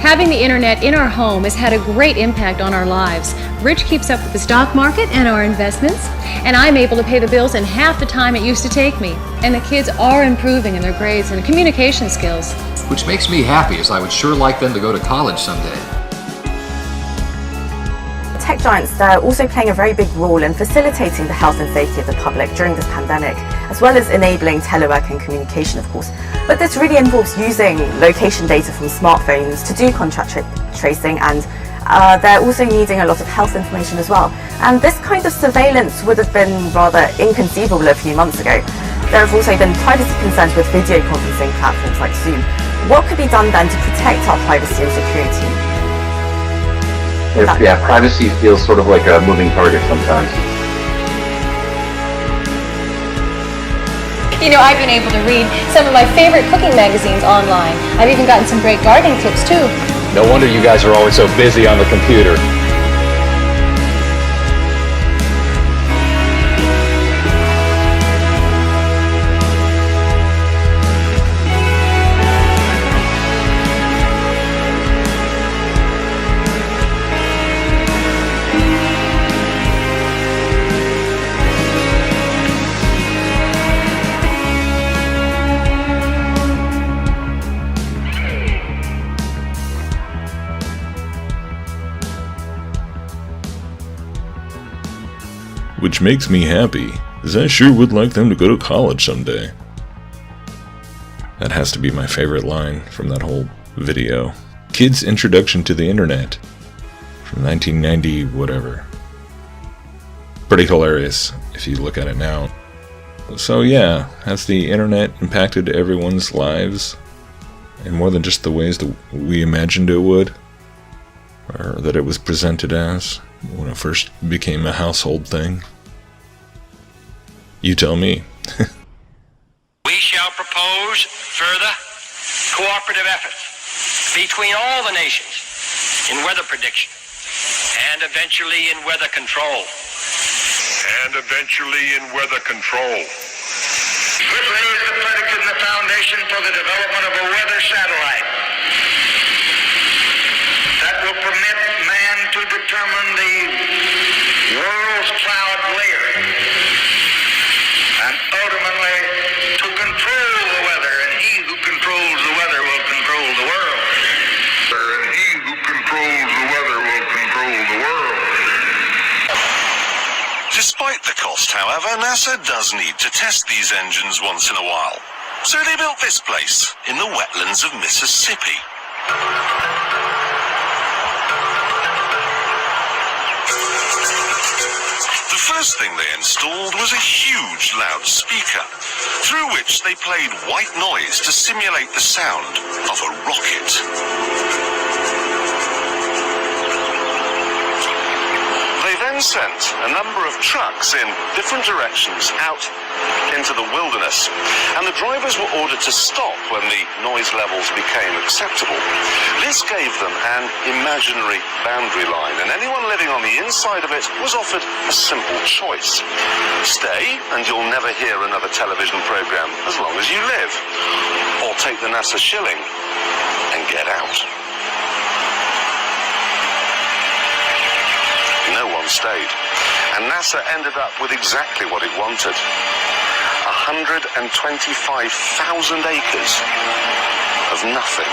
Having the internet in our home has had a great impact on our lives. Rich keeps up with the stock market and our investments, and I'm able to pay the bills in half the time it used to take me. And the kids are improving in their grades and communication skills. Which makes me happy, as I would sure like them to go to college someday. Tech giants, they're also playing a very big role in facilitating the health and safety of the public during this pandemic, as well as enabling telework and communication, of course. But this really involves using location data from smartphones to do contact tracing, and they're also needing a lot of health information as well. And this kind of surveillance would have been rather inconceivable a few months ago. There have also been privacy concerns with video conferencing platforms like Zoom. What could be done then to protect our privacy and security? Yeah, privacy feels sort of like a moving target sometimes. You know, I've been able to read some of my favorite cooking magazines online. I've even gotten some great gardening tips too. No wonder you guys are always so busy on the computer. Which makes me happy, as I sure would like them to go to college someday. That has to be my favorite line from that whole video. Kids' Introduction to the Internet from 1990 whatever. Pretty hilarious if you look at it now. So yeah, has the internet impacted everyone's lives in more than just the ways that we imagined it would? Or that it was presented as when it first became a household thing? You tell me. We shall propose further cooperative efforts between all the nations in weather prediction and eventually in weather control. This lays the predicate and the foundation for the development of a weather satellite that will permit man to determine the world's cloud layer and ultimately to control the weather, and he who controls the weather will control the world. Despite the cost, however, NASA does need to test these engines once in a while. So they built this place in the wetlands of Mississippi. The first thing they installed was a huge loudspeaker, through which they played white noise to simulate the sound of a rocket. They then sent a number of trucks in different directions out into the wilderness, and the drivers were ordered to stop when the noise levels became acceptable. This gave them an imaginary boundary line, and anyone living on the inside of it was offered a simple choice. Stay, and you'll never hear another television program as long as you live, or take the NASA shilling and get out. No one stayed, and NASA ended up with exactly what it wanted. 125,000 acres of nothing.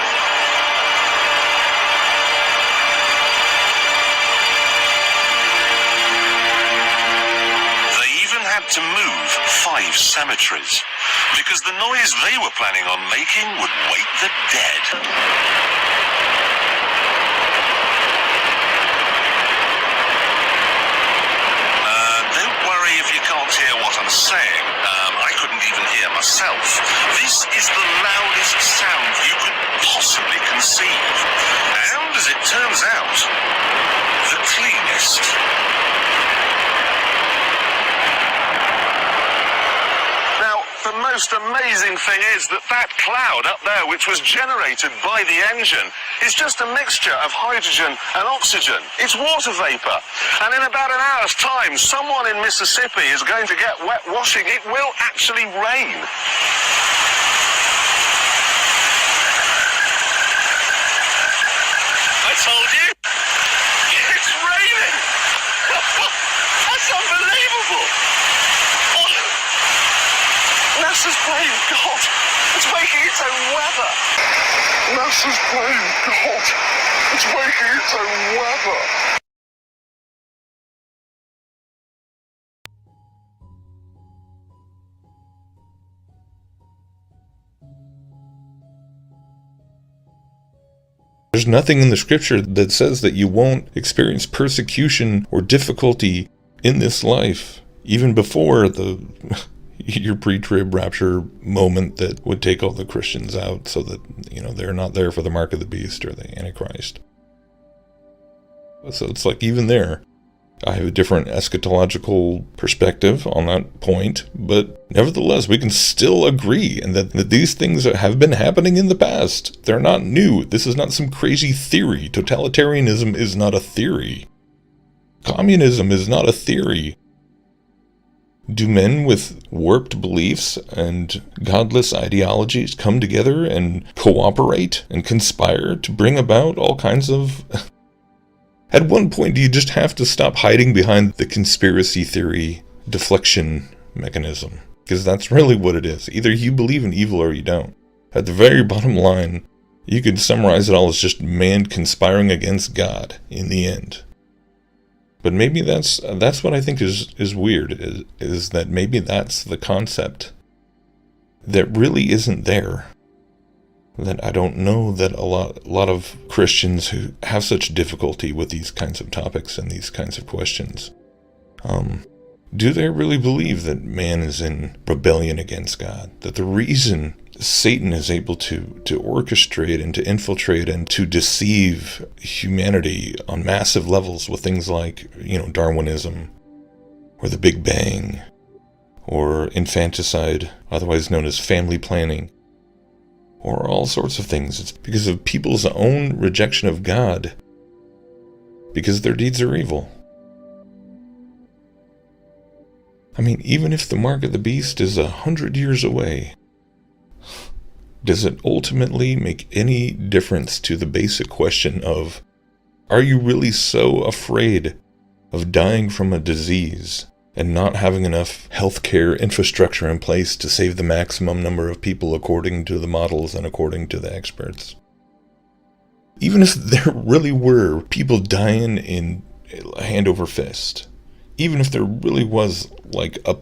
They even had to move 5 cemeteries, because the noise they were planning on making would wake the dead. If you can't hear what I'm saying, I couldn't even hear myself. This is the loudest sound you could possibly conceive. And as it turns out, the cleanest. most amazing thing is that cloud up there, which was generated by the engine, is just a mixture of hydrogen and oxygen. It's water vapor. And in about an hour's time, someone in Mississippi is going to get wet washing. It will actually rain. I told you. It's raining. That's unbelievable. Oh. NASA's playing God. It's making its own weather. NASA's playing God. It's making its own weather. There's nothing in the scripture that says that you won't experience persecution or difficulty in this life, even before your pre-trib rapture moment that would take all the Christians out so that, they're not there for the mark of the beast or the Antichrist. So it's like even there, I have a different eschatological perspective on that point, but nevertheless, we can still agree and that these things have been happening in the past. They're not new. This is not some crazy theory. Totalitarianism is not a theory. Communism is not a theory. Do men with warped beliefs and godless ideologies come together and cooperate and conspire to bring about all kinds of... At one point, do you just have to stop hiding behind the conspiracy theory deflection mechanism? Because that's really what it is. Either you believe in evil or you don't. At the very bottom line, you could summarize it all as just man conspiring against God in the end. But maybe that's what I think is weird, is that maybe that's the concept that really isn't there. That I don't know that a lot of Christians who have such difficulty with these kinds of topics and these kinds of questions, do they really believe that man is in rebellion against God? That the reason Satan is able to orchestrate and to infiltrate and to deceive humanity on massive levels with things like, Darwinism, or the Big Bang, or infanticide, otherwise known as family planning, or all sorts of things. It's because of people's own rejection of God, because their deeds are evil. I mean, even if the mark of the beast is 100 years away, does it ultimately make any difference to the basic question of, are you really so afraid of dying from a disease and not having enough healthcare infrastructure in place to save the maximum number of people according to the models and according to the experts? Even if there really were people dying in hand over fist, even if there really was like a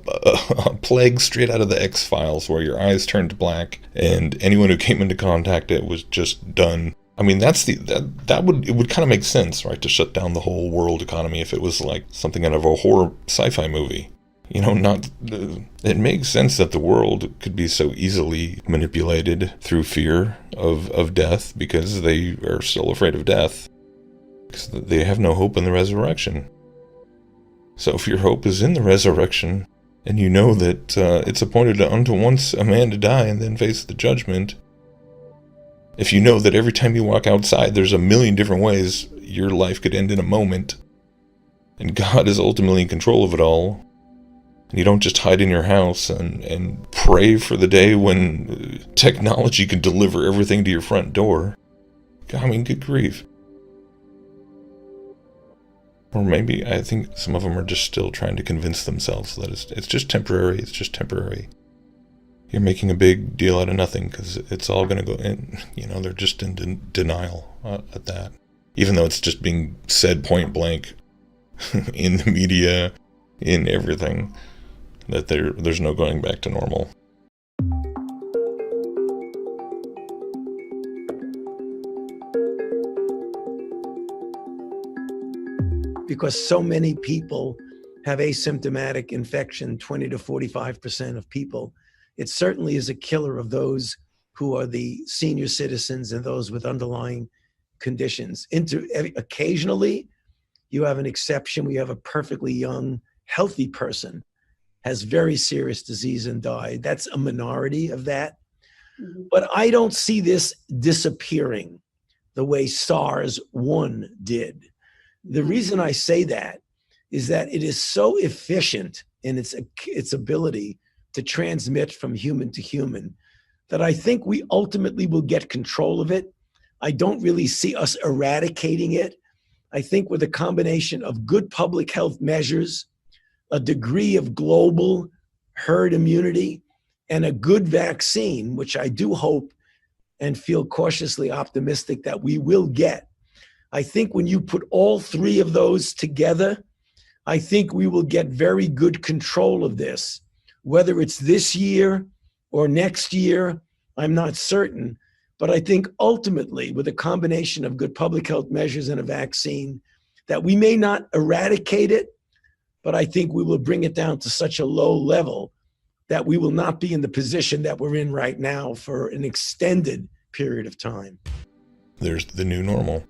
plague straight out of the X-Files where your eyes turned black and anyone who came into contact it was just done. I mean, it would kind of make sense, right, to shut down the whole world economy if it was like something out of a horror sci-fi movie. It makes sense that the world could be so easily manipulated through fear of death because they are still afraid of death, because they have no hope in the resurrection. So if your hope is in the resurrection, and you know that it's appointed unto once a man to die and then face the judgment, if you know that every time you walk outside there's a million different ways your life could end in a moment, and God is ultimately in control of it all, and you don't just hide in your house and pray for the day when technology can deliver everything to your front door. I mean, good grief. Or maybe I think some of them are just still trying to convince themselves that it's just temporary, it's just temporary. You're making a big deal out of nothing because it's all going to go in. They're just in denial at that. Even though it's just being said point blank in the media, in everything, that there's no going back to normal. Because so many people have asymptomatic infection, 20 to 45% of people, it certainly is a killer of those who are the senior citizens and those with underlying conditions. Occasionally, you have an exception. We have a perfectly young, healthy person has very serious disease and died. That's a minority of that. But I don't see this disappearing the way SARS-1 did. The reason I say that is that it is so efficient in its ability to transmit from human to human that I think we ultimately will get control of it. I don't really see us eradicating it. I think with a combination of good public health measures, a degree of global herd immunity, and a good vaccine, which I do hope and feel cautiously optimistic that we will get. I think when you put all three of those together, I think we will get very good control of this. Whether it's this year or next year, I'm not certain. But I think ultimately, with a combination of good public health measures and a vaccine, that we may not eradicate it, but I think we will bring it down to such a low level that we will not be in the position that we're in right now for an extended period of time. There's the new normal.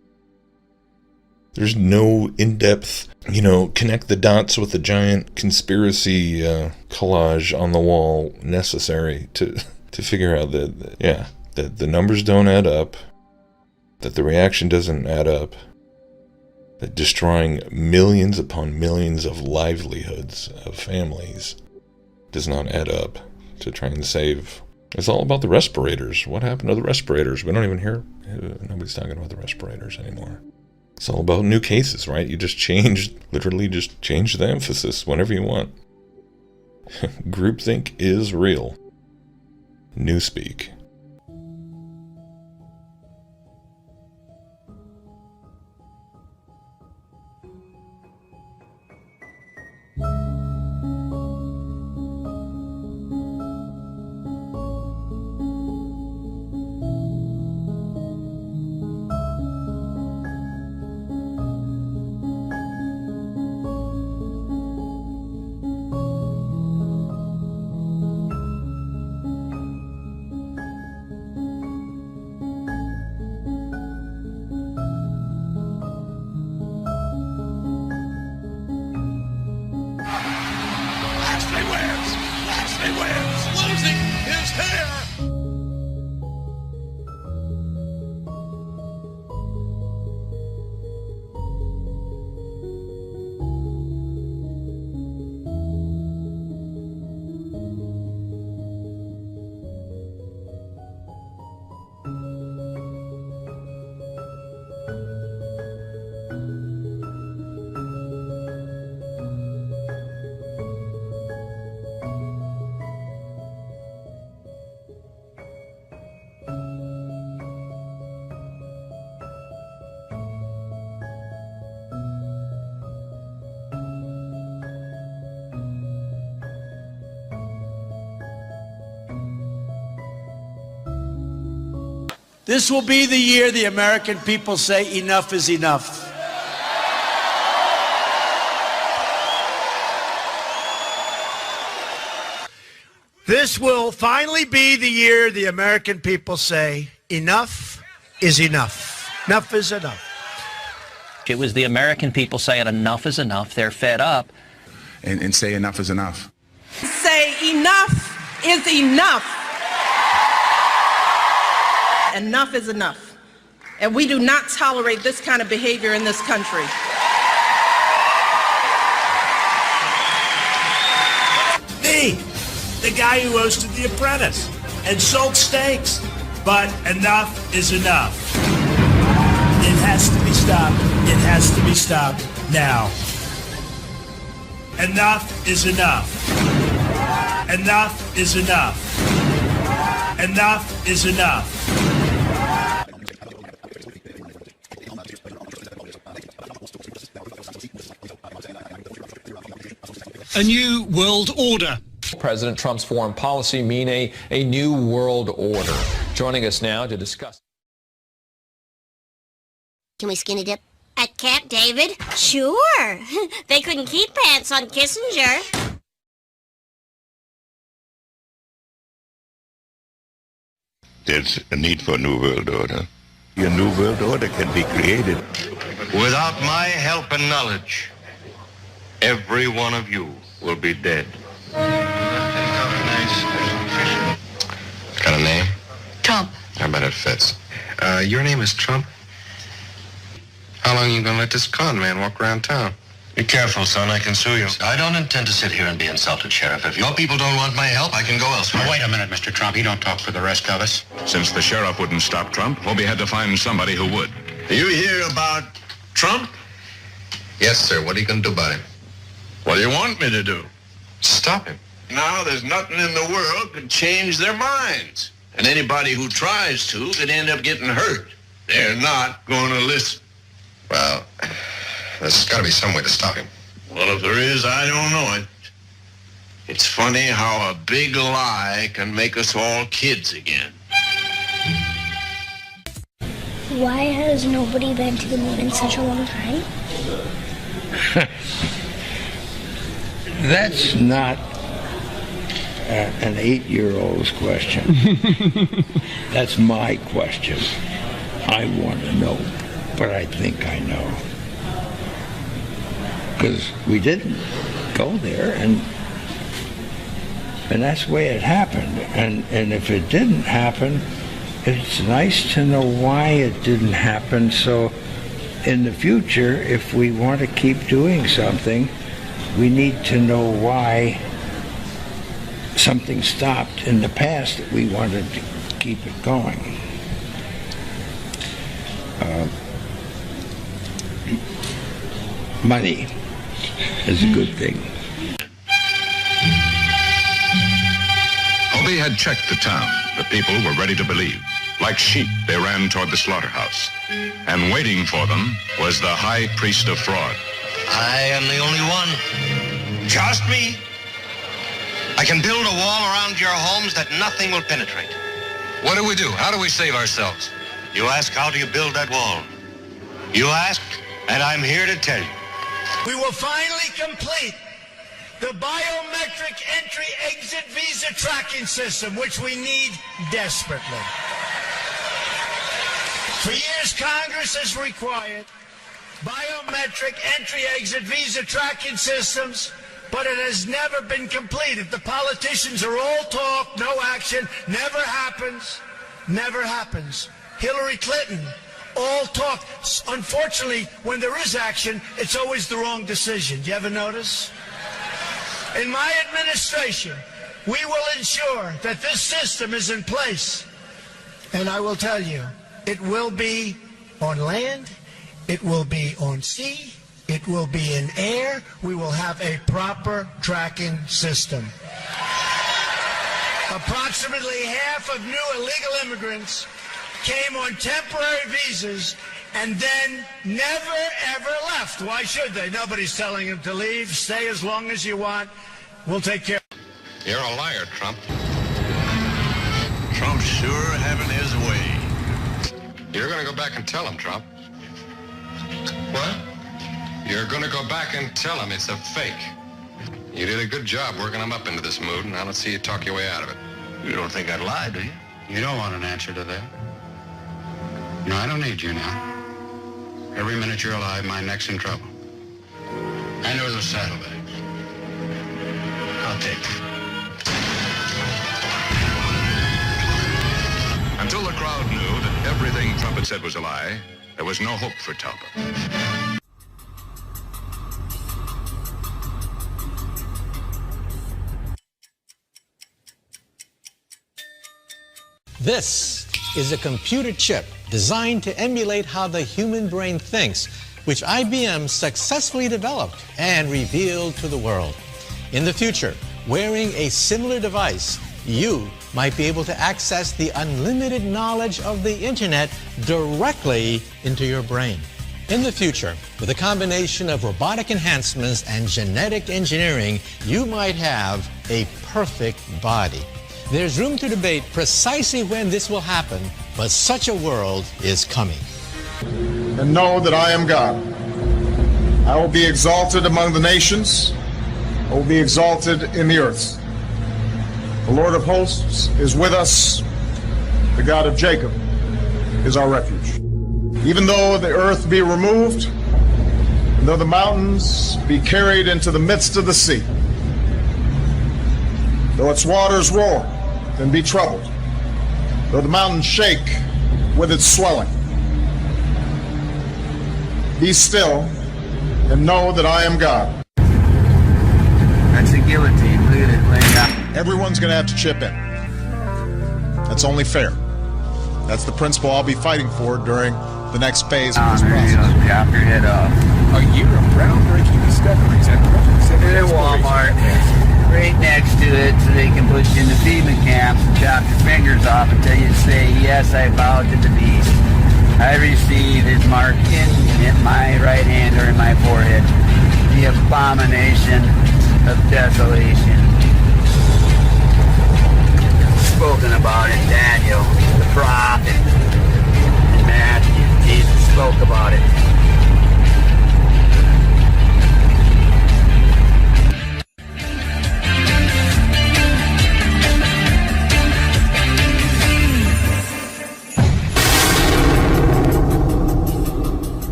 There's no in-depth, connect the dots with a giant conspiracy collage on the wall necessary to figure out that the numbers don't add up, that the reaction doesn't add up, that destroying millions upon millions of livelihoods of families does not add up to try and save. It's all about the respirators. What happened to the respirators? We don't even hear, nobody's talking about the respirators anymore. It's all about new cases, right? You just literally change the emphasis whenever you want. Groupthink is real. Newspeak. Losing his hair. This will be the year the American people say enough is enough. This will finally be the year the American people say enough is enough. Enough is enough. It was the American people saying enough is enough. They're fed up. And say enough is enough. Say enough is enough. Enough is enough. And we do not tolerate this kind of behavior in this country. Me, the guy who hosted The Apprentice and sold steaks. But enough is enough. It has to be stopped. It has to be stopped now. Enough is enough. Enough is enough. Enough is enough. A new world order. President Trump's foreign policy mean a new world order. Joining us now to discuss. Can we skinny dip? At Camp David? Sure. They couldn't keep pants on Kissinger. There's a need for a new world order. A new world order can be created. Without my help and knowledge, every one of you will be dead. Got a name? Trump. I bet it fits. Your name is Trump? How long are you gonna let this con man walk around town? Be careful, son. I can sue you. I don't intend to sit here and be insulted, Sheriff. If your people don't want my help, I can go elsewhere. Wait a minute, Mr. Trump. You don't talk for the rest of us. Since the sheriff wouldn't stop Trump, Hobie had to find somebody who would. You hear about Trump? Yes, sir. What are you gonna do about him? What do you want me to do? Stop him. Now, there's nothing in the world can change their minds. And anybody who tries to could end up getting hurt. They're not going to listen. Well, there's got to be some way to stop him. Well, if there is, I don't know it. It's funny how a big lie can make us all kids again. Why has nobody been to the moon in such a long time? That's not an 8-year-old's question. That's my question. I want to know, but I think I know. Because we didn't go there, and that's the way it happened. And if it didn't happen, it's nice to know why it didn't happen, so in the future, if we want to keep doing something, we need to know why something stopped in the past that we wanted to keep it going. Money is a good thing. Hobie had checked the town. The people were ready to believe. Like sheep, they ran toward the slaughterhouse. And waiting for them was the high priest of fraud. I am the only one. Just me. I can build a wall around your homes that nothing will penetrate. What do we do? How do we save ourselves? You ask, how do you build that wall? You ask, and I'm here to tell you. We will finally complete the biometric entry-exit visa tracking system, which we need desperately. For years, Congress has required biometric entry-exit visa tracking systems, but it has never been completed. The politicians are all talk, no action, never happens, never happens. Hillary Clinton, all talk. Unfortunately, when there is action, it's always the wrong decision. Do you ever notice? In my administration, we will ensure that this system is in place. And I will tell you, it will be on land, it will be on sea, it will be in air. We will have a proper tracking system. Approximately half of new illegal immigrants came on temporary visas and then never, ever left. Why should they? Nobody's telling them to leave. Stay as long as you want. We'll take care. You're a liar, Trump. Trump's sure having his way. You're going to go back and tell him, Trump. What? You're going to go back and tell him it's a fake. You did a good job working him up into this mood, and now let's see you talk your way out of it. You don't think I'd lie, do you? You don't want an answer to that. You know, I don't need you now. Every minute you're alive, my neck's in trouble. And there was a saddlebag. I'll take it. Until the crowd knew that everything Trump had said was a lie, there was no hope for Talbot. This is a computer chip designed to emulate how the human brain thinks, which IBM successfully developed and revealed to the world. In the future, wearing a similar device, you might be able to access the unlimited knowledge of the internet directly into your brain. In the future, with a combination of robotic enhancements and genetic engineering, you might have a perfect body. There's room to debate precisely when this will happen, but such a world is coming. And know that I am God. I will be exalted among the nations. I will be exalted in the earth. The Lord of hosts is with us. The God of Jacob is our refuge. Even though the earth be removed, and though the mountains be carried into the midst of the sea, Though its waters roar, then be troubled. Though the mountains shake with its swelling. Be still and know that I am God. That's a guillotine. Look at it laid out. Everyone's going to have to chip in. That's only fair. That's the principle I'll be fighting for during the next phase of this process. Chop your head off. A year of groundbreaking discoveries at at Walmart, right next to it, so they can put you in the FEMA camps and chop your fingers off until you say, yes, I bow to the beast. I receive his mark in my right hand or in my forehead, the abomination of desolation. Spoken about in Daniel, the prophet, in Matthew, Jesus spoke about it.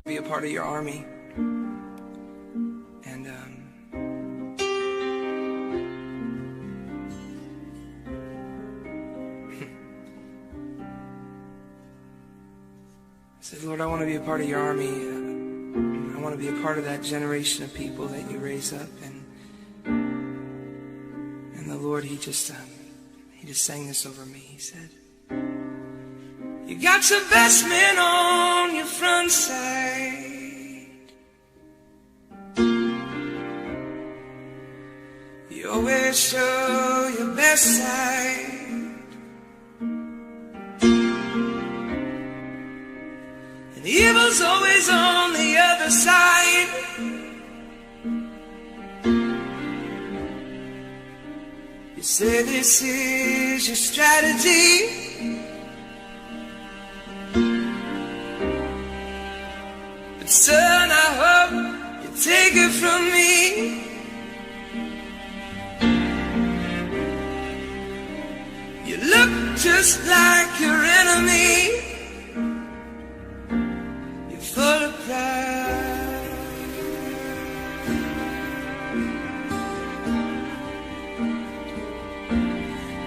Be a part of your army, and I said, Lord, I want to be a part of your army. I want to be a part of that generation of people that you raise up. And the Lord, he just sang this over me. He said, you got your best men on your front side. You always show your best side. And evil's always on the other side. You say this is your strategy. But son, I hope you take it from me. You look just like your enemy. Full of pride.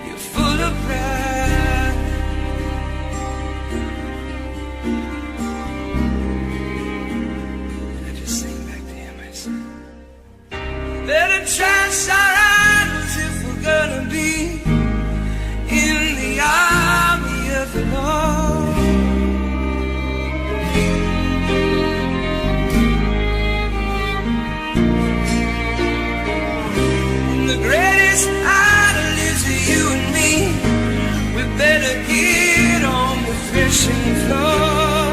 You're full of pride. And I just sang back to him, I said, better trust our eyes if we're gonna be in the army of the Lord. The greatest idol is you and me. We better get on the threshing floor.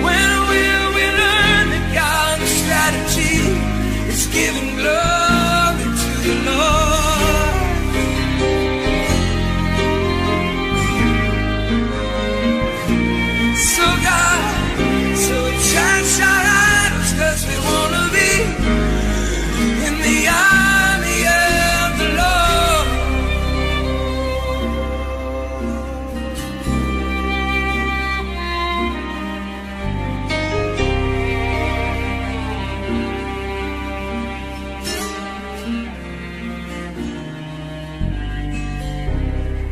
When will we learn that God's strategy is giving glory to the Lord? So God, so chance our idols, 'cause we wanna be in the army of the Lord.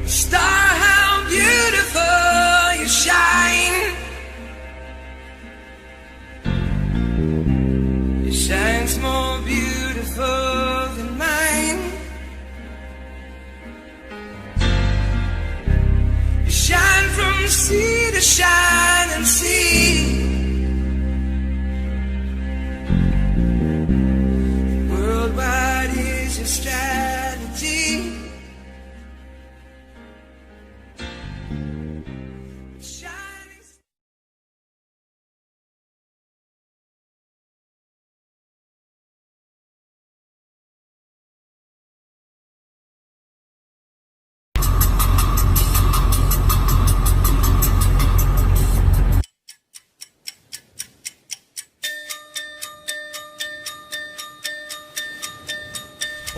Star, how beautiful you shine. It shines more beautiful than mine. You shine from sea to shine and sea. Worldwide is your strategy.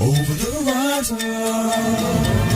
Over the horizon.